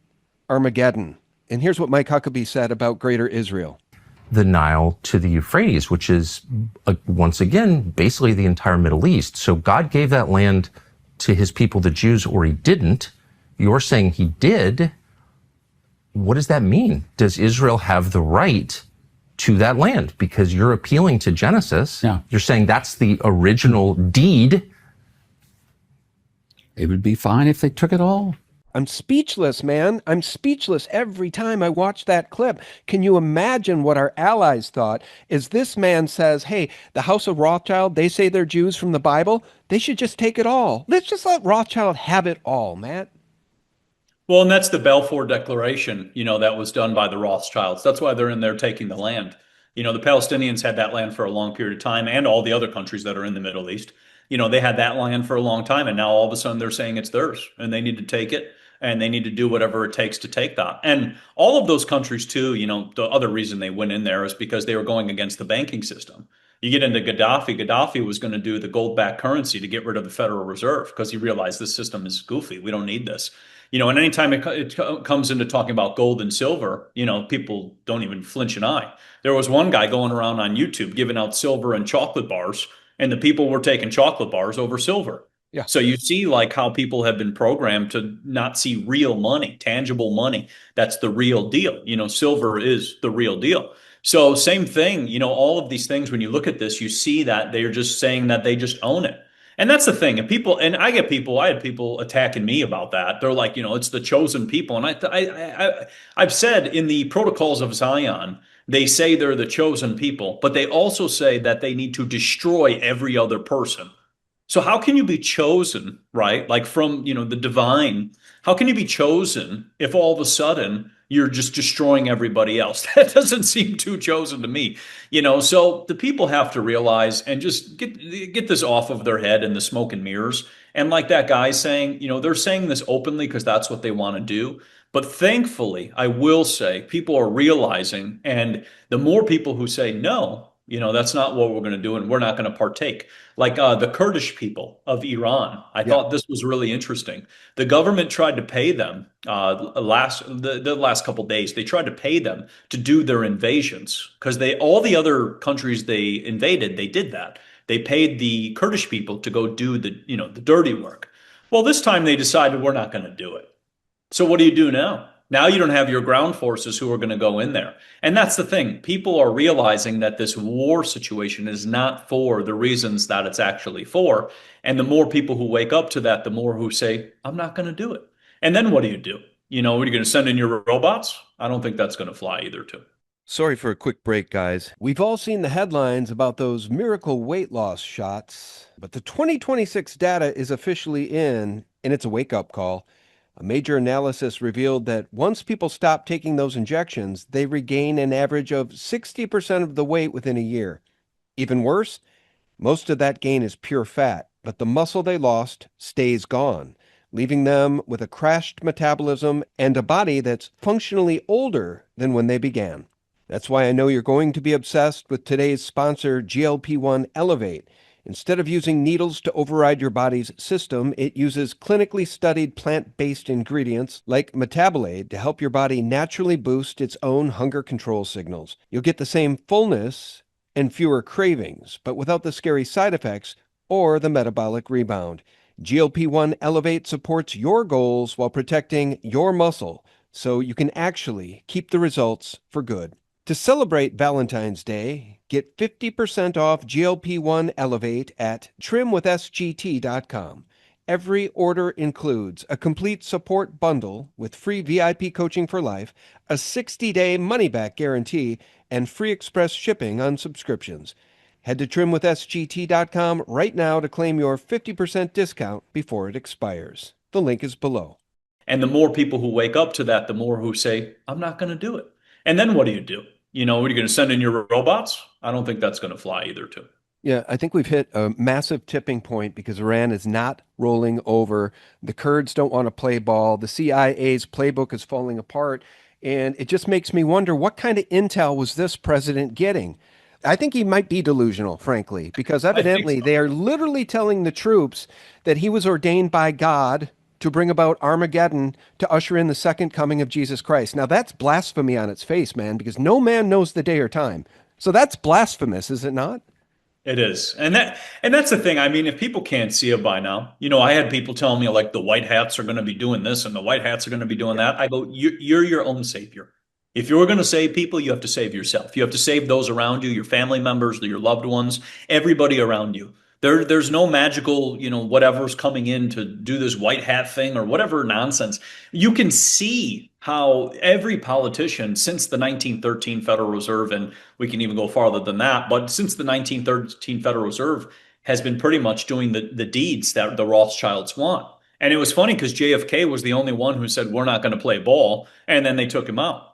Armageddon. And here's what Mike Huckabee said about Greater Israel. The Nile to the Euphrates, which is, once again, basically the entire Middle East. So God gave that land to his people, the Jews, or he didn't. You're saying he did. What does that mean? Does Israel have the right to that land? Because you're appealing to Genesis. Yeah. You're saying that's the original deed. It would be fine if they took it all. I'm speechless, man. I'm speechless every time I watch that clip. Can you imagine what our allies thought as this man says, hey, the House of Rothschild, they say they're Jews from the Bible. They should just take it all. Let's just let Rothschild have it all, Matt. Well, and that's the Balfour Declaration, that was done by the Rothschilds. That's why they're in there taking the land. The Palestinians had that land for a long period of time, and all the other countries that are in the Middle East. They had that land for a long time, and now all of a sudden they're saying it's theirs, and they need to take it. And they need to do whatever it takes to take that. And all of those countries too, the other reason they went in there is because they were going against the banking system. You get into Gaddafi. Gaddafi was going to do the gold-backed currency to get rid of the Federal Reserve because he realized this system is goofy. We don't need this. And anytime it comes into talking about gold and silver, people don't even flinch an eye. There was one guy going around on YouTube giving out silver and chocolate bars, and the people were taking chocolate bars over silver. Yeah. So you see like how people have been programmed to not see real money, tangible money. That's the real deal. Silver is the real deal. So same thing, all of these things, when you look at this, you see that they're just saying that they just own it. And that's the thing. And I had people attacking me about that. They're like, it's the chosen people. And I've said in the Protocols of Zion, they say they're the chosen people, but they also say that they need to destroy every other person. So how can you be chosen, right? Like from, the divine, how can you be chosen if all of a sudden you're just destroying everybody else. That doesn't seem too chosen to me. So the people have to realize and just get this off of their head and the smoke and mirrors. And like that guy saying, they're saying this openly because that's what they want to do. But thankfully, I will say people are realizing, and the more people who say, no, that's not what we're going to do, and we're not going to partake. Like the Kurdish people of Iran, I Yeah. thought this was really interesting. The government tried to pay them the last couple of days. They tried to pay them to do their invasions because all the other countries they invaded, they did that. They paid the Kurdish people to go do the dirty work. Well, this time they decided we're not going to do it. So what do you do now? Now you don't have your ground forces who are going to go in there. And that's the thing. People are realizing that this war situation is not for the reasons that it's actually for. And the more people who wake up to that, the more who say, I'm not going to do it. And then what do? Are you going to send in your robots? I don't think that's going to fly either, too. Sorry for a quick break, guys. We've all seen the headlines about those miracle weight loss shots, but the 2026 data is officially in, and it's a wake-up call. A major analysis revealed that once people stop taking those injections, they regain an average of 60% of the weight within a year. Even worse, most of that gain is pure fat, but the muscle they lost stays gone, leaving them with a crashed metabolism and a body that's functionally older than when they began. That's why I know you're going to be obsessed with today's sponsor, GLP-1 Elevate. Instead of using needles to override your body's system, it uses clinically studied plant-based ingredients like metabolate to help your body naturally boost its own hunger control signals. You'll get the same fullness and fewer cravings, but without the scary side effects or the metabolic rebound. GLP-1 Elevate supports your goals while protecting your muscle, so you can actually keep the results for good. To celebrate Valentine's Day, get 50% off GLP-1 Elevate at trimwithsgt.com. Every order includes a complete support bundle with free VIP coaching for life, a 60-day money-back guarantee, and free express shipping on subscriptions. Head to trimwithsgt.com right now to claim your 50% discount before it expires. The link is below. And the more people who wake up to that, the more who say, I'm not going to do it. And then what do? Are you going to send in your robots? I don't think that's going to fly either, too. Yeah, I think we've hit a massive tipping point because Iran is not rolling over. The Kurds don't want to play ball. The CIA's playbook is falling apart. And it just makes me wonder, what kind of intel was this president getting? I think he might be delusional, frankly, because evidently they are literally telling the troops that he was ordained by God to bring about Armageddon to usher in the second coming of Jesus Christ. Now, that's blasphemy on its face, man, because no man knows the day or time. So that's blasphemous, is it not? It is. And that's the thing. I mean, if people can't see it by now, I had people telling me like the white hats are going to be doing this and the white hats are going to be doing that. I go, you're your own savior. If you're going to save people, you have to save yourself. You have to save those around you, your family members, your loved ones, everybody around you. There's no magical, whatever's coming in to do this white hat thing or whatever nonsense. You can see how every politician since the 1913 Federal Reserve, and we can even go farther than that, but since the 1913 Federal Reserve has been pretty much doing the deeds that the Rothschilds want. And it was funny because JFK was the only one who said, we're not going to play ball. And then they took him out.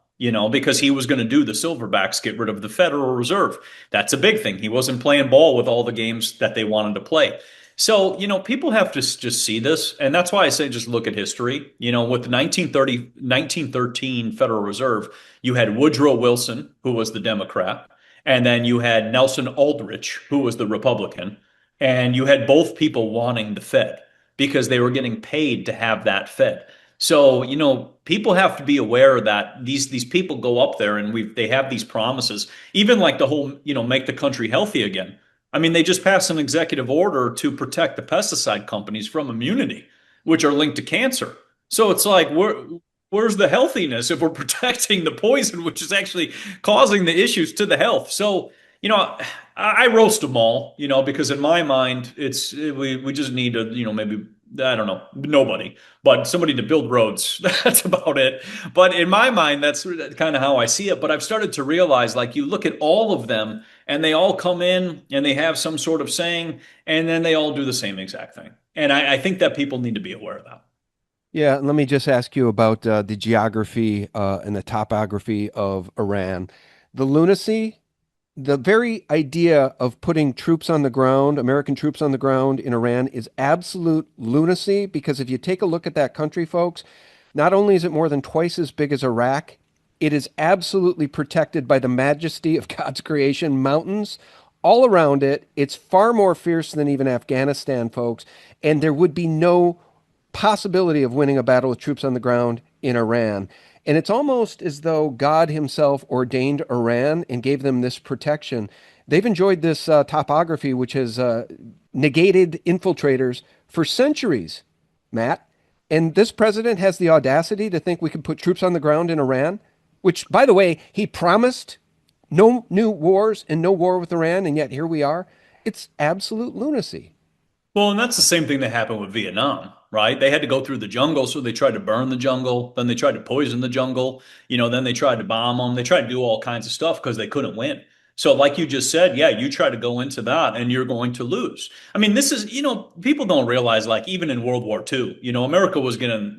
Because he was going to do the silverbacks, get rid of the Federal Reserve. That's a big thing. He wasn't playing ball with all the games that they wanted to play. So, people have to just see this. And that's why I say just look at history. With the 1913 Federal Reserve, you had Woodrow Wilson, who was the Democrat. And then you had Nelson Aldrich, who was the Republican. And you had both people wanting the Fed because they were getting paid to have that Fed. So, people have to be aware that these people go up there and they have these promises, even like the whole, make the country healthy again. I mean, they just passed an executive order to protect the pesticide companies from immunity, which are linked to cancer. So it's like, where's the healthiness if we're protecting the poison, which is actually causing the issues to the health? So, I roast them all, because in my mind, we just need to, maybe, I don't know, nobody, but somebody to build roads. That's about it. But in my mind, that's kind of how I see it. But I've started to realize, like, you look at all of them and they all come in and they have some sort of saying, and then they all do the same exact thing. And I think that people need to be aware of that. Yeah, and let me just ask you about the geography and the topography of Iran. The lunacy, the very idea of putting troops on the ground, American troops on the ground in Iran, is absolute lunacy because if you take a look at that country, folks, not only is it more than twice as big as Iraq, it is absolutely protected by the majesty of God's creation, mountains all around it. It's far more fierce than even Afghanistan, folks, and there would be no possibility of winning a battle with troops on the ground in Iran. And it's almost as though God himself ordained Iran and gave them this protection. They've enjoyed this topography, which has negated infiltrators for centuries, Matt. And this president has the audacity to think we could put troops on the ground in Iran, which, by the way, he promised no new wars and no war with Iran, and yet here we are. It's absolute lunacy. Well, and that's the same thing that happened with Vietnam, right? They had to go through the jungle, so they tried to burn the jungle, then they tried to poison the jungle, then they tried to bomb them. They tried to do all kinds of stuff because they couldn't win. So, like you just said, yeah, you try to go into that and you're going to lose. I mean, this is, people don't realize, like, even in World War II, America was getting,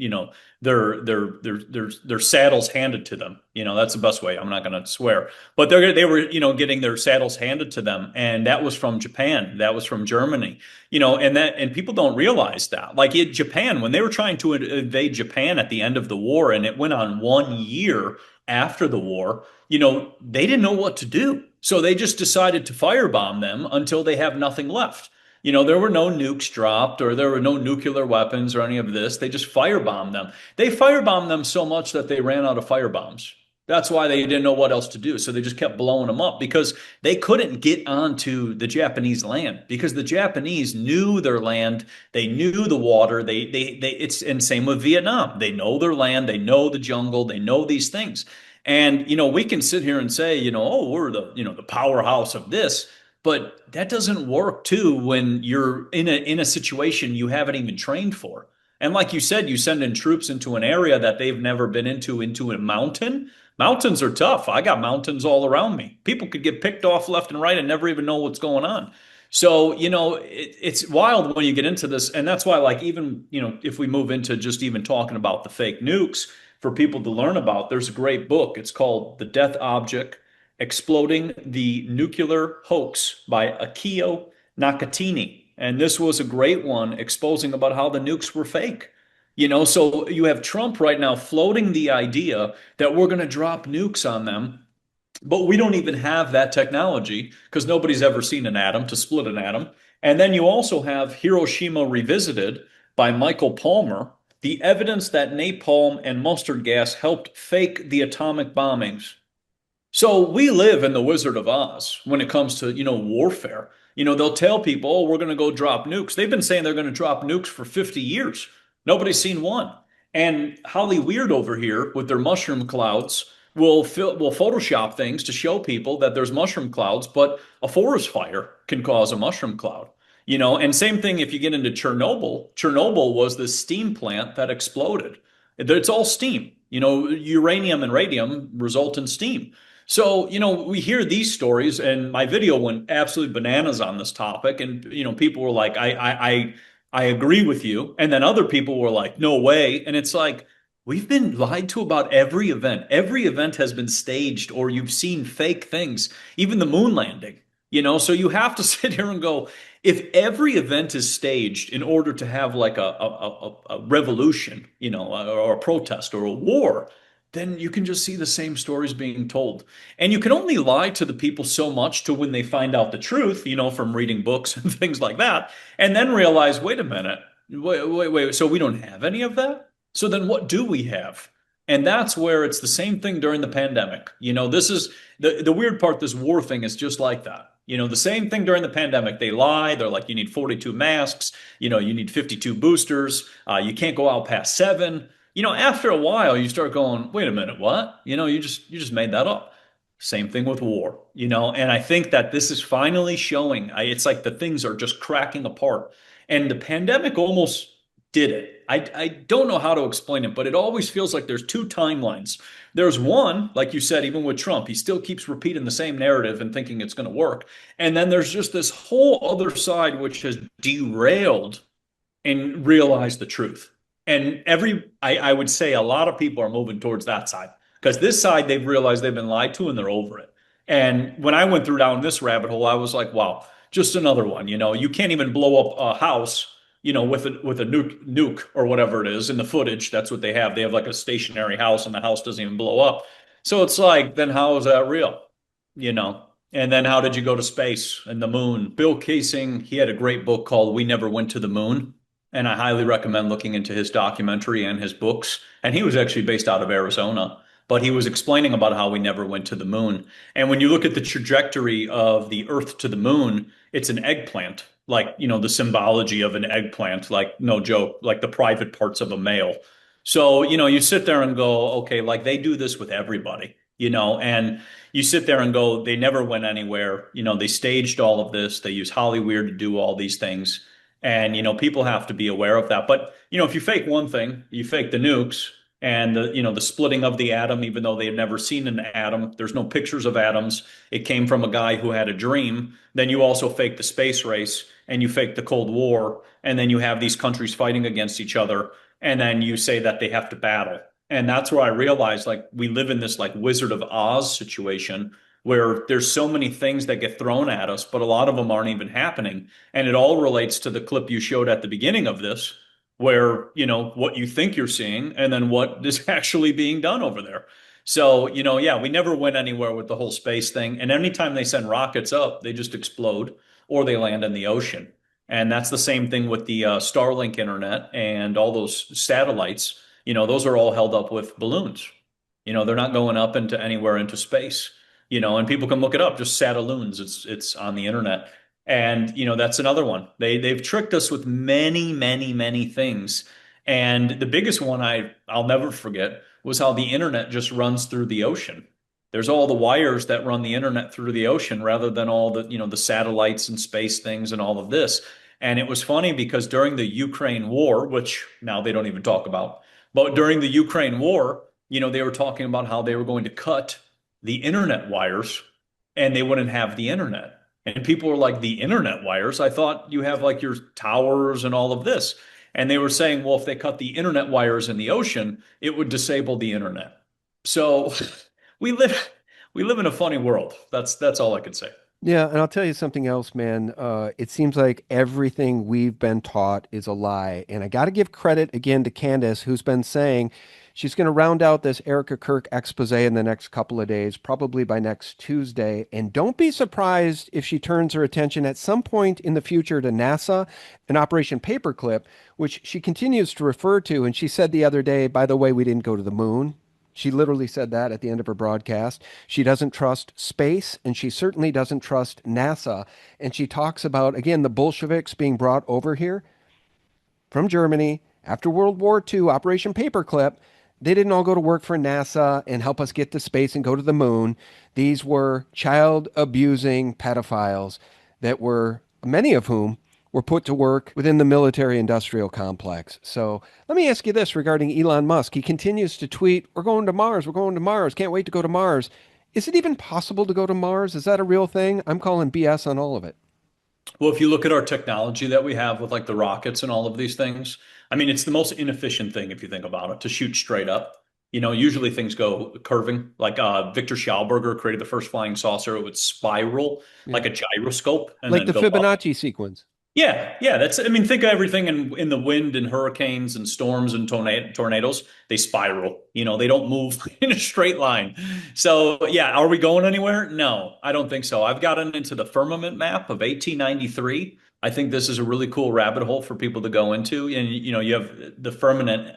their saddles handed to them. That's the best way. I'm not going to swear, but they were, getting their saddles handed to them, and that was from Japan, that was from Germany, and people don't realize that. Like in Japan, when they were trying to invade Japan at the end of the war, and it went on 1 year after the war, they didn't know what to do. So they just decided to firebomb them until they have nothing left. There were no nukes dropped or there were no nuclear weapons or any of this. They just firebombed them. They firebombed them so much that they ran out of firebombs. That's why they didn't know what else to do. So they just kept blowing them up because they couldn't get onto the Japanese land because the Japanese knew their land. They knew the water. It's, and same with Vietnam. They know their land. They know the jungle. They know these things. And, we can sit here and say, oh, we're the powerhouse of this, but that doesn't work too when you're in a situation you haven't even trained for. And like you said, you send in troops into an area that they've never been into a mountain. Mountains are tough. I got mountains all around me. People could get picked off left and right and never even know what's going on. So, it's wild when you get into this. And that's why, like, even, if we move into just even talking about the fake nukes for people to learn about, there's a great book. It's called The Death Object: Exploding the Nuclear Hoax by Akio Nakatini. And this was a great one exposing about how the nukes were fake. So you have Trump right now floating the idea that we're going to drop nukes on them, but we don't even have that technology because nobody's ever seen an atom to split an atom. And then you also have Hiroshima Revisited by Michael Palmer, the evidence that napalm and mustard gas helped fake the atomic bombings. So we live in the Wizard of Oz when it comes to, warfare. They'll tell people, oh, we're going to go drop nukes. They've been saying they're going to drop nukes for 50 years. Nobody's seen one. And Holly Weird over here with their mushroom clouds will Photoshop things to show people that there's mushroom clouds, but a forest fire can cause a mushroom cloud. And same thing if you get into Chernobyl. Chernobyl was this steam plant that exploded. It's all steam. Uranium and radium result in steam. So, we hear these stories, and my video went absolutely bananas on this topic. And, people were like, I agree with you. And then other people were like, no way. And it's like, we've been lied to about every event. Every event has been staged, or you've seen fake things, even the moon landing. So you have to sit here and go, if every event is staged in order to have like a revolution, or a protest or a war, then you can just see the same stories being told. And you can only lie to the people so much to when they find out the truth, from reading books and things like that, and then realize, wait a minute, wait, so we don't have any of that? So then what do we have? And that's where it's the same thing during the pandemic. This is the weird part, this war thing is just like that. The same thing during the pandemic. They lie. They're like, you need 42 masks. You need 52 boosters. You can't go out past 7. After a while, you start going, wait a minute, what? You just made that up. Same thing with war, and I think that this is finally showing. It's like the things are just cracking apart. And the pandemic almost did it. I don't know how to explain it, but it always feels like there's two timelines. There's one, like you said, even with Trump, he still keeps repeating the same narrative and thinking it's going to work. And then there's just this whole other side which has derailed and realized the truth. And I would say a lot of people are moving towards that side because this side they've realized they've been lied to and they're over it. And when I went through down this rabbit hole, I was like, wow, just another one. You can't even blow up a house, with a nuke or whatever it is in the footage. That's what they have. They have like a stationary house and the house doesn't even blow up. So it's like, then how is that real? You know? And then how did you go to space and the moon? Bill Kaysing, he had a great book called We Never Went to the Moon. And I highly recommend looking into his documentary and his books. And he was actually based out of Arizona, but he was explaining about how we never went to the moon. And when you look at the trajectory of the Earth to the moon, it's an eggplant, like, the symbology of an eggplant, like, no joke, like the private parts of a male. So, you sit there and go, okay, like they do this with everybody, and you sit there and go, they never went anywhere. They staged all of this. They use Hollywood to do all these things. And, people have to be aware of that. But, if you fake one thing, you fake the nukes and the splitting of the atom, even though they had never seen an atom, there's no pictures of atoms. It came from a guy who had a dream. Then you also fake the space race and you fake the Cold War. And then you have these countries fighting against each other. And then you say that they have to battle. And that's where I realized like we live in this like Wizard of Oz situation where there's so many things that get thrown at us, but a lot of them aren't even happening. And it all relates to the clip you showed at the beginning of this, where, what you think you're seeing and then what is actually being done over there. So, yeah, we never went anywhere with the whole space thing. And anytime they send rockets up, they just explode or they land in the ocean. And that's the same thing with the Starlink internet and all those satellites. Those are all held up with balloons. They're not going up into anywhere into space. And people can look it up, just Satelloons. It's on the internet. And, that's another one. They've tricked us with many, many, many things. And the biggest one I'll never forget was how the internet just runs through the ocean. There's all the wires that run the internet through the ocean rather than all the satellites and space things and all of this. And it was funny because during the Ukraine war, which now they don't even talk about, but during the Ukraine war, they were talking about how they were going to cut the internet wires and they wouldn't have the internet. And people were like, the internet wires? I thought you have like your towers and all of this. And they were saying, well, if they cut the internet wires in the ocean, it would disable the internet. So we live we live in a funny world. That's all I could say. Yeah, and I'll tell you something else, man. It seems like everything we've been taught is a lie. And I got to give credit again to Candace, who's been saying she's going to round out this Erica Kirk expose in the next couple of days, probably by next Tuesday. And don't be surprised if she turns her attention at some point in the future to NASA and Operation Paperclip, which she continues to refer to. And she said the other day, by the way, we didn't go to the moon. She literally said that at the end of her broadcast. She doesn't trust space, and she certainly doesn't trust NASA. And she talks about, again, the Bolsheviks being brought over here from Germany after World War II, Operation Paperclip. They didn't all go to work for NASA and help us get to space and go to the moon. These were child abusing pedophiles that were, many of whom were put to work within the military industrial complex. So let me ask you this regarding Elon Musk. He continues to tweet, we're going to Mars, we're going to Mars, can't wait to go to Mars. Is it even possible to go to Mars? Is that a real thing? I'm calling BS on all of it. Well, if you look at our technology that we have with like the rockets and all of these things, I mean, it's the most inefficient thing if you think about it to shoot straight up. Usually things go curving. Like Victor Schauberger created the first flying saucer. It would spiral like a gyroscope and like then the go up. Fibonacci sequence. Yeah, yeah. I mean, think of everything in the wind and hurricanes and storms and tornadoes. They spiral. They don't move in a straight line. So, yeah, are we going anywhere? No, I don't think so. I've gotten into the firmament map of 1893. I think this is a really cool rabbit hole for people to go into. And, you have the firmament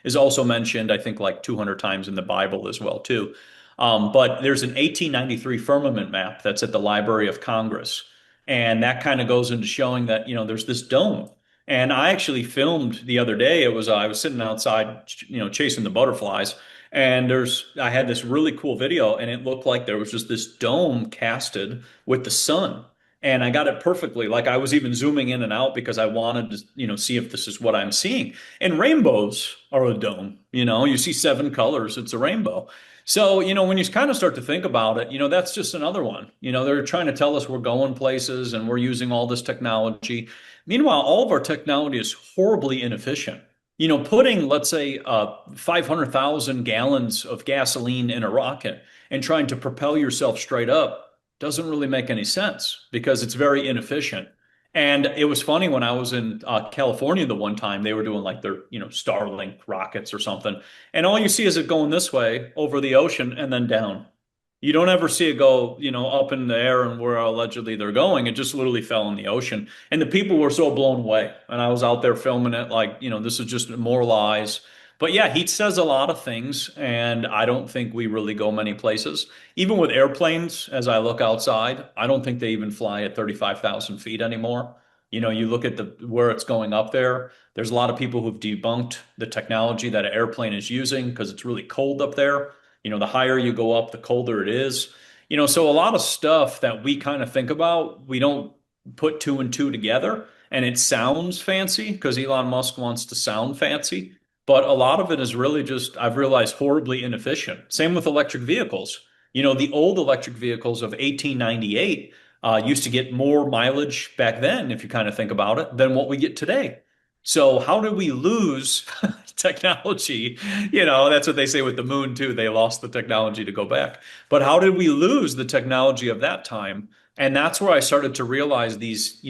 is also mentioned, I think, like 200 times in the Bible as well, too. But there's an 1893 firmament map that's at the Library of Congress. And that kind of goes into showing that, there's this dome. And I actually filmed the other day. It was I was sitting outside, chasing the butterflies. And I had this really cool video, and it looked like there was just this dome casted with the sun. And I got it perfectly. Like I was even zooming in and out because I wanted to, see if this is what I'm seeing. And rainbows are a dome. You see 7 colors, it's a rainbow. So, when you kind of start to think about it, that's just another one. They're trying to tell us we're going places and we're using all this technology. Meanwhile, all of our technology is horribly inefficient. Putting, let's say, 500,000 gallons of gasoline in a rocket and trying to propel yourself straight up doesn't really make any sense because it's very inefficient. And it was funny when I was in California the one time, they were doing like their, Starlink rockets or something. And all you see is it going this way over the ocean and then down. You don't ever see it go, up in the air and where allegedly they're going. It just literally fell in the ocean. And the people were so blown away. And I was out there filming it like, this is just more lies. But yeah, he says a lot of things, and I don't think we really go many places. Even with airplanes, as I look outside, I don't think they even fly at 35,000 feet anymore. You look at the where it's going up there. There's a lot of people who've debunked the technology that an airplane is using because it's really cold up there. The higher you go up, the colder it is. So a lot of stuff that we kind of think about, we don't put two and two together. And it sounds fancy because Elon Musk wants to sound fancy. But a lot of it is really just, I've realized, horribly inefficient. Same with electric vehicles. The old electric vehicles of 1898 used to get more mileage back then, if you kind of think about it, than what we get today. So how did we lose technology? That's what they say with the moon too. They lost the technology to go back. But how did we lose the technology of that time? And that's where I started to realize these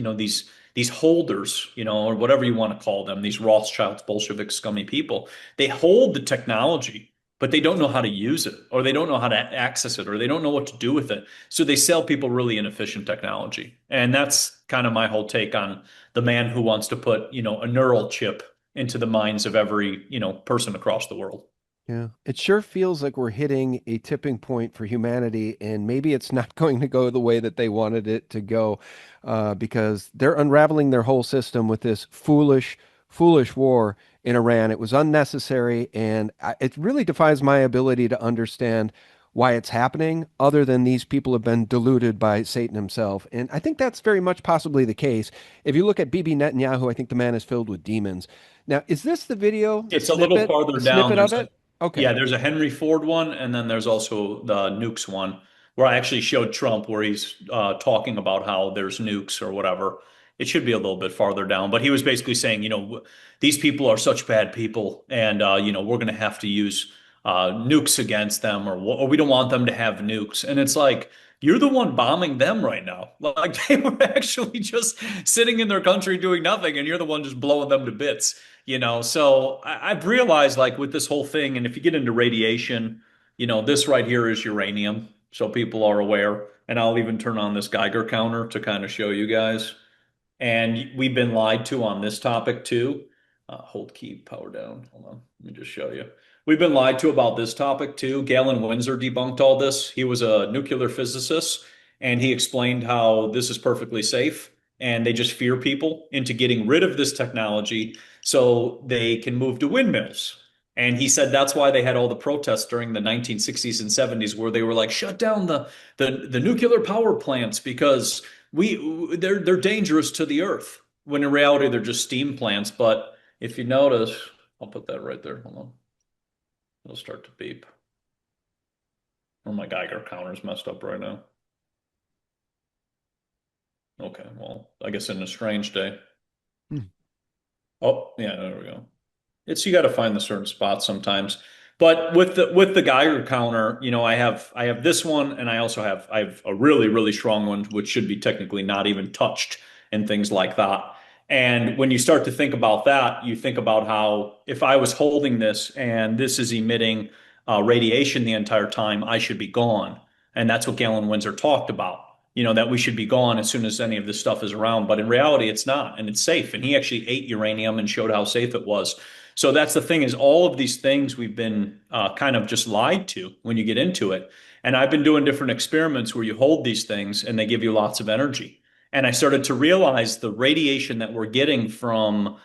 holders, or whatever you want to call them, these Rothschilds, Bolshevik, scummy people, they hold the technology, but they don't know how to use it, or they don't know how to access it, or they don't know what to do with it. So they sell people really inefficient technology. And that's kind of my whole take on the man who wants to put, a neural chip into the minds of every, person across the world. Yeah, it sure feels like we're hitting a tipping point for humanity, and maybe it's not going to go the way that they wanted it to go, because they're unraveling their whole system with this foolish war in Iran. It was unnecessary, and it really defies my ability to understand why it's happening, other than these people have been deluded by Satan himself. And I think that's very much possibly the case. If you look at Bibi Netanyahu, I think the man is filled with demons. Now, is this the video? It's a little farther down. Snippet of it? Okay. Yeah, there's a Henry Ford one, and then there's also the nukes one, where I actually showed Trump where he's talking about how there's nukes or whatever. It should be a little bit farther down, but he was basically saying, these people are such bad people, and we're going to have to use nukes against them, or we don't want them to have nukes. And it's like, you're the one bombing them right now. Like they were actually just sitting in their country doing nothing, and you're the one just blowing them to bits. So I've realized, like, with this whole thing, and if you get into radiation, this right here is uranium, so people are aware. And I'll even turn on this Geiger counter to kind of show you guys. And we've been lied to on this topic too. Hold key, power down. Hold on, let me just show you. We've been lied to about this topic too. Galen Windsor debunked all this. He was a nuclear physicist, and he explained how this is perfectly safe, and they just fear people into getting rid of this technology so they can move to windmills. And he said that's why they had all the protests during the 1960s and 70s, where they were like, shut down the nuclear power plants because they're dangerous to the earth. When in reality they're just steam plants. But if you notice, I'll put that right there. Hold on. It'll start to beep. Oh, my Geiger counter's messed up right now. Okay, well, I guess in a strange day. Oh, yeah, there we go. You got to find the certain spots sometimes. But with the Geiger counter, I have this one, and I have a really, really strong one, which should be technically not even touched and things like that. And when you start to think about that, you think about how if I was holding this and this is emitting radiation the entire time, I should be gone. And that's what Galen Windsor talked about, that we should be gone as soon as any of this stuff is around. But in reality, it's not, and it's safe. And he actually ate uranium and showed how safe it was. So that's the thing, is all of these things we've been kind of just lied to when you get into it. And I've been doing different experiments where you hold these things and they give you lots of energy. And I started to realize the radiation that we're getting from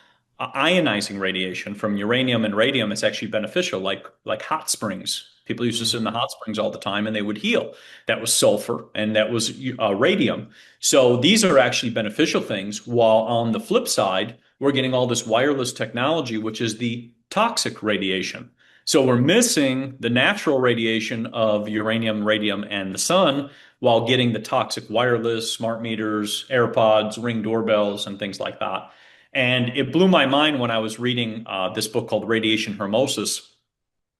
ionizing radiation from uranium and radium is actually beneficial, like hot springs. People used to sit in the hot springs all the time and they would heal. That was sulfur and that was radium. So these are actually beneficial things, while on the flip side, we're getting all this wireless technology, which is the toxic radiation. So we're missing the natural radiation of uranium, radium, and the sun while getting the toxic wireless, smart meters, AirPods, Ring doorbells, and things like that. And it blew my mind when I was reading this book called Radiation Hermosis,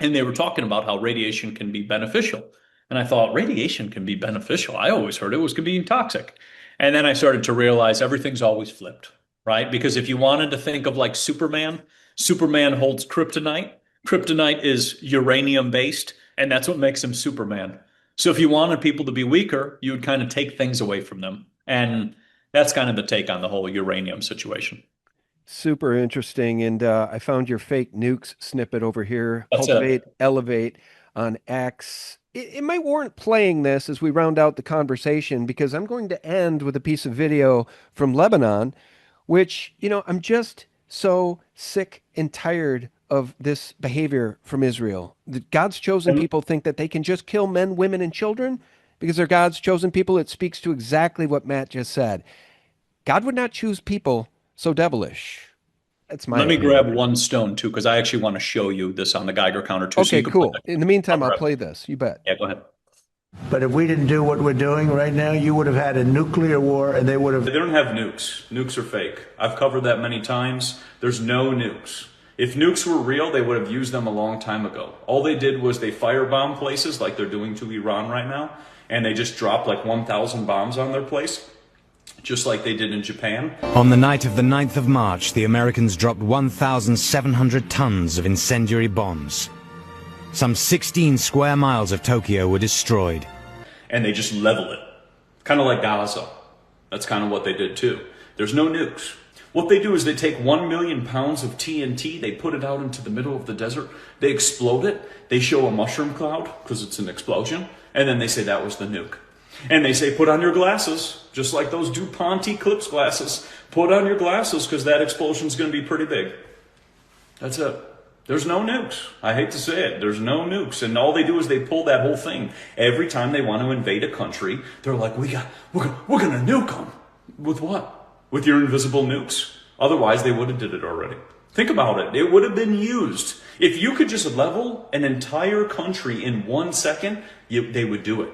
and they were talking about how radiation can be beneficial. And I thought, radiation can be beneficial. I always heard it was being toxic. And then I started to realize everything's always flipped, right? Because if you wanted to think of like Superman, Superman holds kryptonite. Kryptonite is uranium based, and that's what makes him Superman. So if you wanted people to be weaker, you would kind of take things away from them. And that's kind of the take on the whole uranium situation. Super interesting. And I found your fake nukes snippet over here. That's Cultivate it. Elevate on X. It might warrant playing this as we round out the conversation because I'm going to end with a piece of video from Lebanon, which, I'm just so sick and tired of this behavior from Israel. God's chosen people think that they can just kill men, women, and children because they're God's chosen people. It speaks to exactly what Matt just said. God would not choose people so devilish. That's my Let me opinion. grab one stone too, because I actually want to show you this on the Geiger counter too. So Okay, you can play cool. that. In the meantime, All I'll right. play this. You bet. Yeah, go ahead. But if we didn't do what we're doing right now, you would have had a nuclear war and they would have. They don't have nukes. Nukes are fake. I've covered that many times. There's no nukes. If nukes were real, they would have used them a long time ago. All they did was they firebomb places like they're doing to Iran right now, and they just dropped like 1,000 bombs on their place, just like they did in Japan. On the night of the 9th of March, the Americans dropped 1,700 tons of incendiary bombs. Some 16 square miles of Tokyo were destroyed. And they just level it. Kind of like Gaza. That's kind of what they did too. There's no nukes. What they do is they take 1 million pounds of TNT, they put it out into the middle of the desert, they explode it, they show a mushroom cloud, because it's an explosion, and then they say that was the nuke. And they say, put on your glasses, just like those DuPont Eclipse glasses. Put on your glasses, because that explosion's going to be pretty big. That's it. There's no nukes. I hate to say it. There's no nukes. And all they do is they pull that whole thing. Every time they want to invade a country, they're like, we're going to nuke them. With what? With your invisible nukes. Otherwise, they would have did it already. Think about it. It would have been used. If you could just level an entire country in 1 second, they would do it.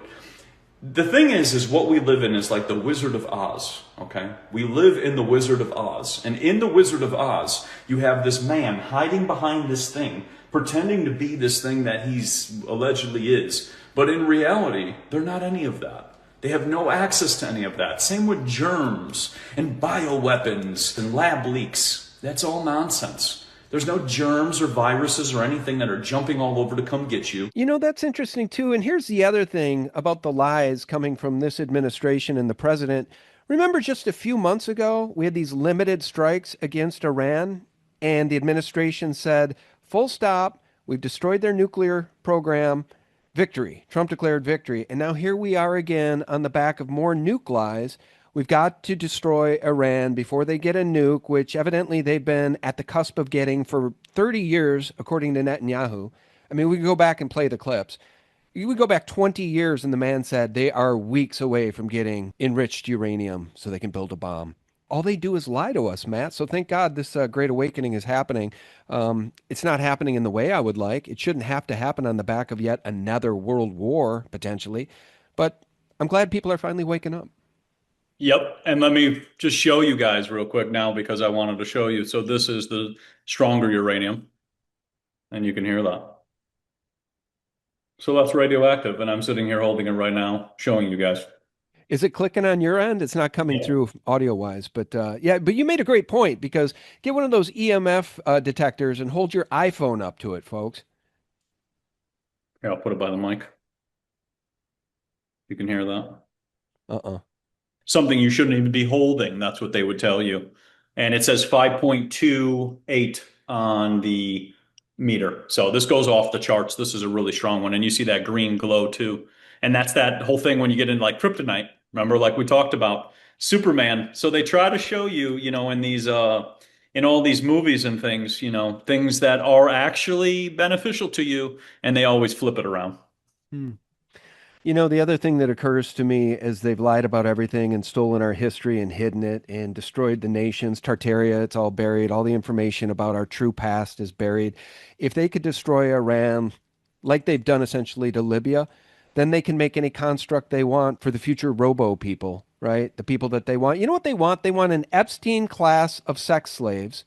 The thing is what we live in is like the Wizard of Oz, okay? We live in the Wizard of Oz. And in the Wizard of Oz, you have this man hiding behind this thing, pretending to be this thing that he's allegedly is. But in reality, they're not any of that. They have no access to any of that. Same with germs and bioweapons and lab leaks. That's all nonsense. There's no germs or viruses or anything that are jumping all over to come get you. That's interesting too. And here's the other thing about the lies coming from this administration and the president. Remember just a few months ago, we had these limited strikes against Iran, and the administration said, full stop, we've destroyed their nuclear program. Victory. Trump declared victory. And now here we are again on the back of more nuke lies. We've got to destroy Iran before they get a nuke, which evidently they've been at the cusp of getting for 30 years, according to Netanyahu. I mean, we can go back and play the clips. You would go back 20 years and the man said they are weeks away from getting enriched uranium so they can build a bomb. All they do is lie to us, Matt. So thank God this great awakening is happening. It's not happening in the way I would like. It shouldn't have to happen on the back of yet another world war, potentially. But I'm glad people are finally waking up. Yep. And let me just show you guys real quick now because I wanted to show you. So this is the stronger uranium. And you can hear that. So that's radioactive. And I'm sitting here holding it right now, showing you guys. Is it clicking on your end? It's not coming through audio-wise, but yeah, but you made a great point because get one of those EMF detectors and hold your iPhone up to it, folks. Here, I'll put it by the mic. You can hear that? Something you shouldn't even be holding. That's what they would tell you. And it says 5.28 on the meter. So this goes off the charts. This is a really strong one. And you see that green glow too. And that's that whole thing when you get into like kryptonite. Remember, like we talked about, Superman. So they try to show you, in these, in all these movies and things, things that are actually beneficial to you, and they always flip it around. You know, the other thing that occurs to me is they've lied about everything and stolen our history and hidden it and destroyed the nations. Tartaria, it's all buried. All the information about our true past is buried. If they could destroy Iran, like they've done essentially to Libya, then they can make any construct they want for the future robo people, right? The people that they want. You know what they want? They want an Epstein class of sex slaves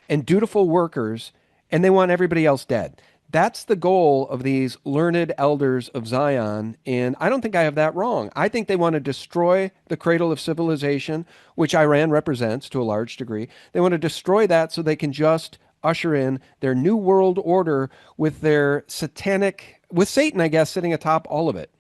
and dutiful workers, and they want everybody else dead. That's the goal of these learned elders of Zion. And I don't think I have that wrong. I think they want to destroy the cradle of civilization, which Iran represents to a large degree. They want to destroy that so they can just usher in their new world order with their satanic, with Satan, I guess, sitting atop all of it.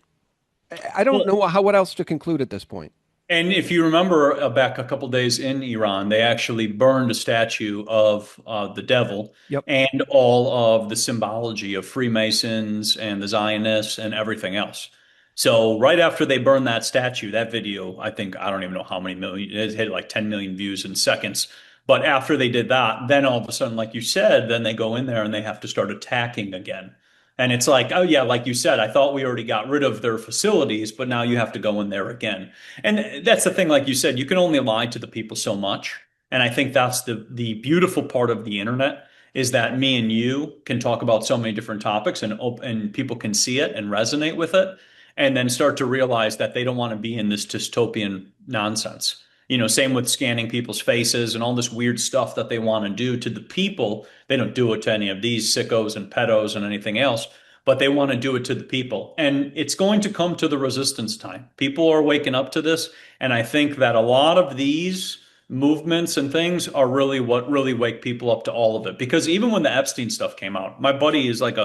I don't know what else to conclude at this point. And if you remember back a couple days in Iran, they actually burned a statue of the devil Yep. and all of the symbology of Freemasons and the Zionists and everything else. So right after they burned that statue, that video, I think, I don't even know how many million, it hit like 10 million views in seconds. But after they did that, then all of a sudden, like you said, then they go in there and they have to start attacking again. And it's like, oh yeah, like you said, I thought we already got rid of their facilities, but now you have to go in there again. And that's the thing, like you said, you can only lie to the people so much. And I think that's the beautiful part of the internet is that me and you can talk about so many different topics and people can see it and resonate with it and then start to realize that they don't want to be in this dystopian nonsense. You know, same with scanning people's faces and all this weird stuff that they want to do to the people. They don't do it to any of these sickos and pedos and anything else, but they want to do it to the people. And it's going to come to the resistance time. People are waking up to this. And I think that a lot of these movements and things are really what really wake people up to all of it. Because even when the Epstein stuff came out, my buddy is like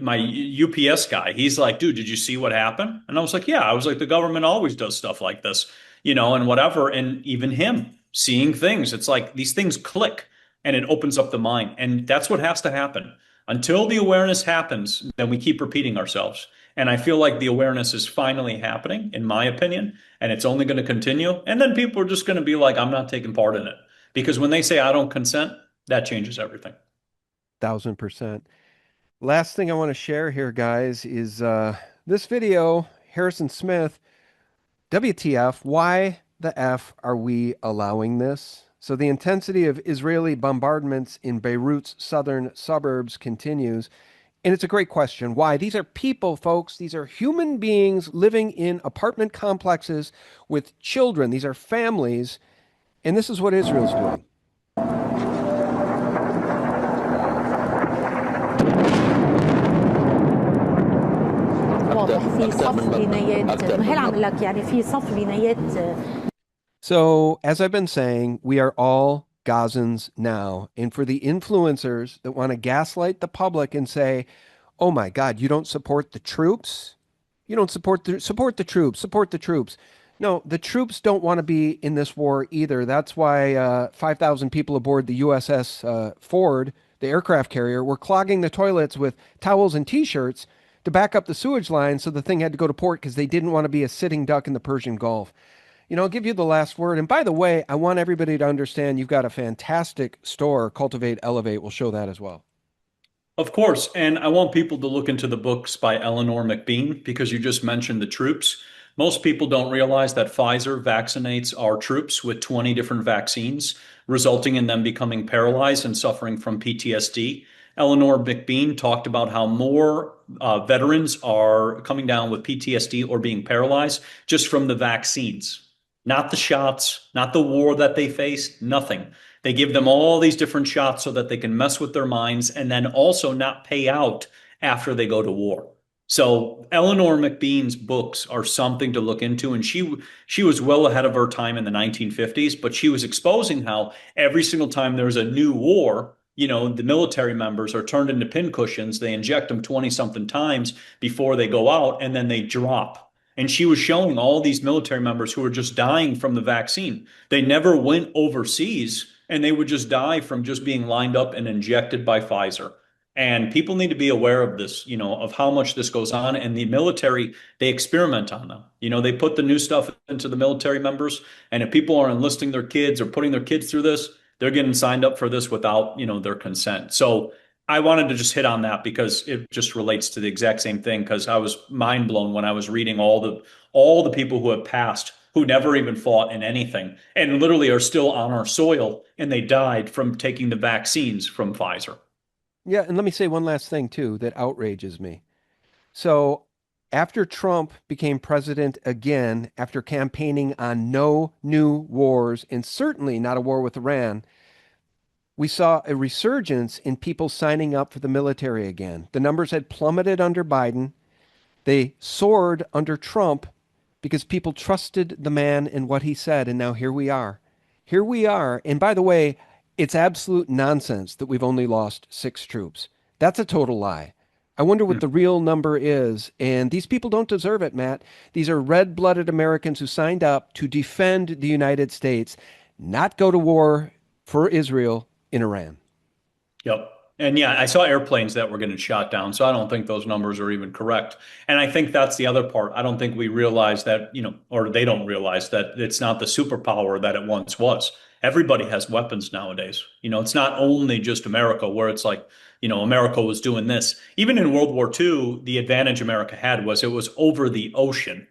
my UPS guy. He's like, dude, did you see what happened? And I was like, yeah, I was like, the government always does stuff like this, you know, and whatever. And even him seeing things, it's like these things click and it opens up the mind. And that's what has to happen. Until the awareness happens, then we keep repeating ourselves. And I feel like the awareness is finally happening, in my opinion, and it's only going to continue. And then people are just going to be like, I'm not taking part in it. Because when they say I don't consent, that changes everything. 1000%. Last thing I want to share here, guys, is this video, Harrison Smith, WTF, why the F are we allowing this? So the intensity of Israeli bombardments in Beirut's southern suburbs continues. And it's a great question. Why? These are people, folks. These are human beings living in apartment complexes with children. These are families. And this is what Israel's doing. So, as I've been saying, we are all Gazans now. And for the influencers that want to gaslight the public and say, oh my God, you don't support the troops? You don't support the troops, support the troops. No, the troops don't want to be in this war either. That's why 5,000 people aboard the USS Ford, the aircraft carrier, were clogging the toilets with towels and T-shirts to back up the sewage line so the thing had to go to port because they didn't want to be a sitting duck in the Persian Gulf. You know, I'll give you the last word. And by the way, I want everybody to understand you've got a fantastic store, Cultivate Elevate. We'll show that as well. Of course. And I want people to look into the books by Eleanor McBean because you just mentioned the troops. Most people don't realize that Pfizer vaccinates our troops with 20 different vaccines, resulting in them becoming paralyzed and suffering from PTSD. Eleanor McBean talked about how more veterans are coming down with PTSD or being paralyzed just from the vaccines. Not the shots, not the war that they faced, nothing. They give them all these different shots so that they can mess with their minds and then also not pay out after they go to war. So Eleanor McBean's books are something to look into. And she was well ahead of her time in the 1950s, but she was exposing how every single time there's a new war, you know, the military members are turned into pincushions. They inject them 20-something times before they go out and then they drop. And she was showing all these military members who were just dying from the vaccine. They never went overseas and they would just die from just being lined up and injected by Pfizer. And people need to be aware of this, you know, of how much this goes on. And the military, they experiment on them. You know, they put the new stuff into the military members. And if people are enlisting their kids or putting their kids through this, they're getting signed up for this without, you know, their consent. So I wanted to just hit on that because it just relates to the exact same thing. Because I was mind blown when I was reading all the people who have passed who never even fought in anything and literally are still on our soil and they died from taking the vaccines from Pfizer. Yeah, and let me say one last thing too that outrages me. So, after Trump became president again, after campaigning on no new wars and certainly not a war with Iran, we saw a resurgence in people signing up for the military again. The numbers had plummeted under Biden. They soared under Trump because people trusted the man and what he said. And now here we are. Here we are. And by the way, it's absolute nonsense that we've only lost 6 troops. That's a total lie. I wonder what the real number is. And these people don't deserve it, Matt. These are red-blooded Americans who signed up to defend the United States, not go to war for Israel in Iran. Yep. And yeah, I saw airplanes that were getting shot down. So I don't think those numbers are even correct. And I think that's the other part. I don't think we realize that, or they don't realize that it's not the superpower that it once was. Everybody has weapons nowadays. It's not only just America where it's like, America was doing this. Even in World War II, the advantage America had was it was over the ocean.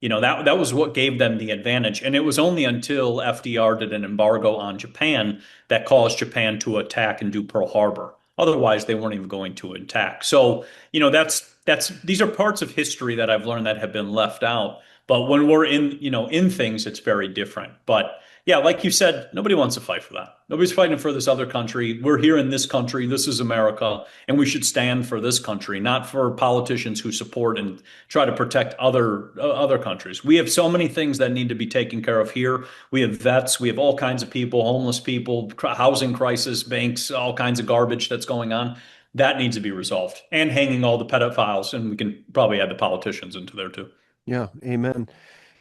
That was what gave them the advantage. And it was only until FDR did an embargo on Japan that caused Japan to attack and do Pearl Harbor. Otherwise, they weren't even going to attack. So, these are parts of history that I've learned that have been left out. But when we're in things, it's very different. But yeah, like you said, nobody wants to fight for that. Nobody's fighting for this other country. We're here in this country. This is America, and we should stand for this country, not for politicians who support and try to protect other countries. We have so many things that need to be taken care of here. We have vets. We have all kinds of people, homeless people, housing crisis, banks, all kinds of garbage that's going on. That needs to be resolved. And hanging all the pedophiles, and we can probably add the politicians into there too. Yeah, amen.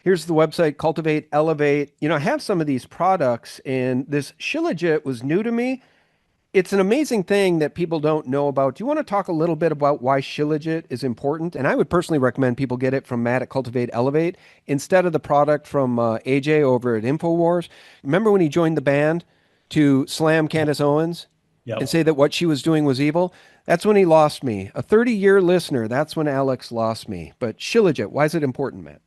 Here's the website, Cultivate Elevate. I have some of these products, and this Shilajit was new to me. It's an amazing thing that people don't know about. Do you want to talk a little bit about why Shilajit is important? And I would personally recommend people get it from Matt at Cultivate Elevate instead of the product from AJ over at InfoWars. Remember when he joined the band to slam Candace Owens and say that what she was doing was evil? That's when he lost me. A 30-year listener, that's when Alex lost me. But Shilajit, why is it important, Matt?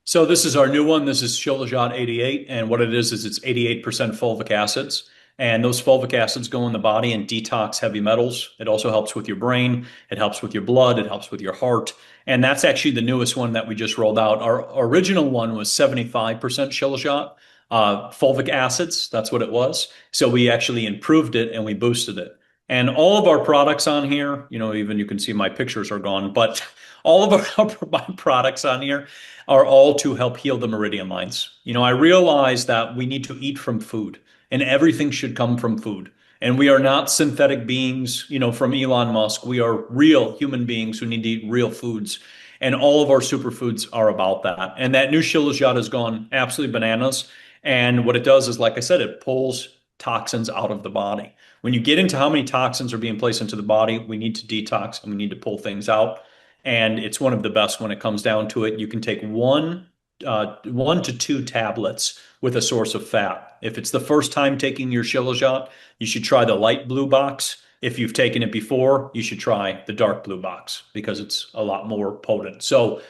So this is our new one. This is Shilajit 88. And what it is it's 88% fulvic acids. And those fulvic acids go in the body and detox heavy metals. It also helps with your brain. It helps with your blood. It helps with your heart. And that's actually the newest one that we just rolled out. Our original one was 75% Shilajit, fulvic acids. That's what it was. So we actually improved it and we boosted it. And all of our products on here, even you can see my pictures are gone, but all of our products on here are all to help heal the meridian lines. I realize that we need to eat from food and everything should come from food. And we are not synthetic beings, from Elon Musk. We are real human beings who need to eat real foods. And all of our superfoods are about that. And that new Shilajit has gone absolutely bananas. And what it does is, like I said, it pulls toxins out of the body. When you get into how many toxins are being placed into the body, we need to detox and we need to pull things out. And it's one of the best when it comes down to it. You can take 1 to 2 tablets with a source of fat. If it's the first time taking your Shilajit, you should try the light blue box. If you've taken it before, you should try the dark blue box because it's a lot more potent. So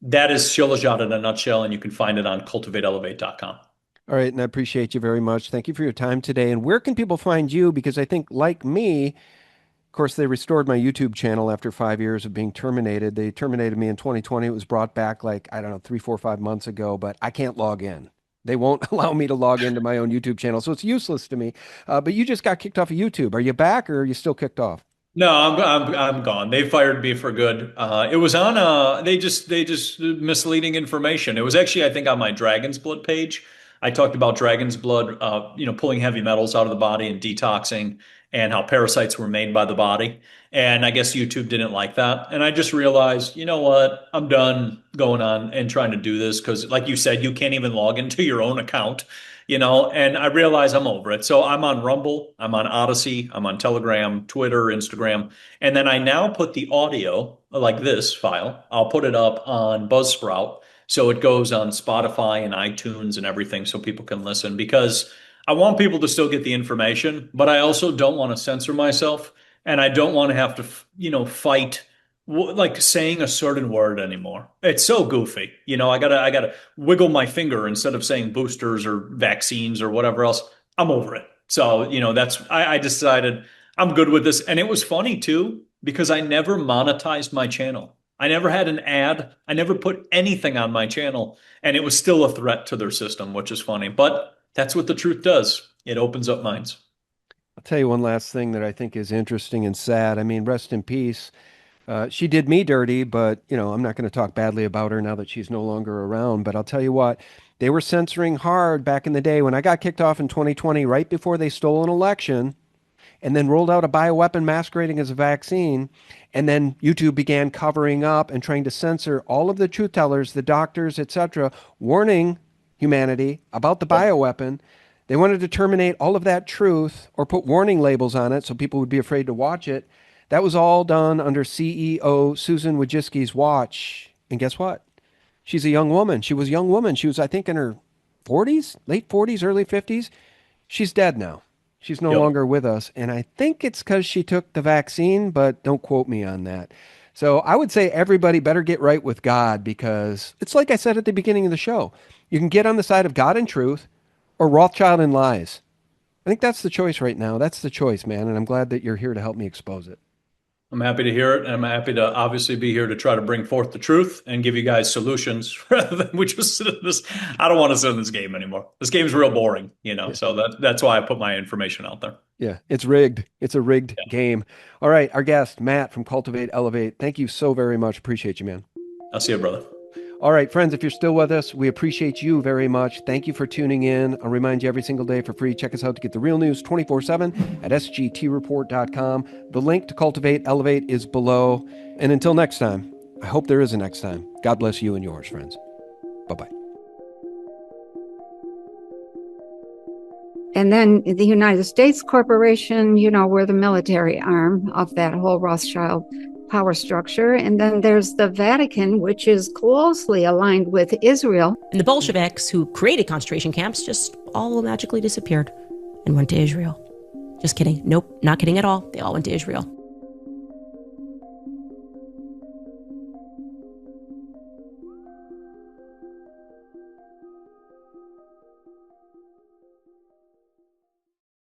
that is Shilajit in a nutshell, and you can find it on cultivateelevate.com. All right, and I appreciate you very much. Thank you for your time today. And where can people find you? Because I think, like me, of course, they restored my YouTube channel after 5 years of being terminated. They terminated me in 2020. It was brought back 3, 4, 5 months ago, but I can't log in. They won't allow me to log into my own YouTube channel, so it's useless to me. But you just got kicked off of YouTube. Are you back, or are you still kicked off? No, I'm gone. They fired me for good. It was on they just misleading information. It was actually, I think, on my Dragon's Blood page. I talked about dragon's blood, pulling heavy metals out of the body and detoxing, and how parasites were made by the body. And I guess YouTube didn't like that. And I just realized, you know what? I'm done going on and trying to do this because, like you said, you can't even log into your own account, and I realize I'm over it. So I'm on Rumble, I'm on Odyssey, I'm on Telegram, Twitter, Instagram. And then I now put the audio, like this file, I'll put it up on Buzzsprout. So it goes on Spotify and iTunes and everything so people can listen, because I want people to still get the information, but I also don't want to censor myself. and I don't want to have to, fight like saying a certain word anymore. It's so goofy. I gotta wiggle my finger instead of saying boosters or vaccines or whatever else. I'm over it. So, I decided I'm good with this. And it was funny too, because I never monetized my channel. I never had an ad. I never put anything on my channel, and it was still a threat to their system, which is funny. But that's what the truth does. It opens up minds. I'll tell you one last thing that I think is interesting and sad. I mean, rest in peace. She did me dirty, but, I'm not going to talk badly about her now that she's no longer around. But I'll tell you what, they were censoring hard back in the day when I got kicked off in 2020, right before they stole an election and then rolled out a bioweapon masquerading as a vaccine. And then YouTube began covering up and trying to censor all of the truth tellers, the doctors, etc., warning humanity about the bioweapon. They wanted to terminate all of that truth or put warning labels on it so people would be afraid to watch it. That was all done under CEO Susan Wojcicki's watch. And guess what? She's a young woman. She was a young woman. She was, I think, in her 40s, late 40s, early 50s. She's dead now. She's no longer with us. And I think it's because she took the vaccine, but don't quote me on that. So I would say everybody better get right with God, because it's like I said at the beginning of the show. You can get on the side of God and truth or Rothschild and lies. I think that's the choice right now. That's the choice, man. And I'm glad that you're here to help me expose it. I'm happy to hear it. And I'm happy to obviously be here to try to bring forth the truth and give you guys solutions rather than we just sit in this. I don't want to sit in this game anymore. This game's real boring, so that's why I put my information out there. Yeah, it's rigged. It's a rigged game. All right. Our guest, Matt from Cultivate Elevate. Thank you so very much. Appreciate you, man. I'll see you, brother. All right, friends, if you're still with us, we appreciate you very much. Thank you for tuning in. I'll remind you every single day for free. Check us out to get the real news 24/7 at sgtreport.com. The link to Cultivate Elevate is below. And until next time, I hope there is a next time. God bless you and yours, friends. Bye-bye. And then the United States Corporation, we're the military arm of that whole Rothschild power structure. And then there's the Vatican, which is closely aligned with Israel. And the Bolsheviks, who created concentration camps, just all magically disappeared and went to Israel. Just kidding. Nope, not kidding at all. They all went to Israel.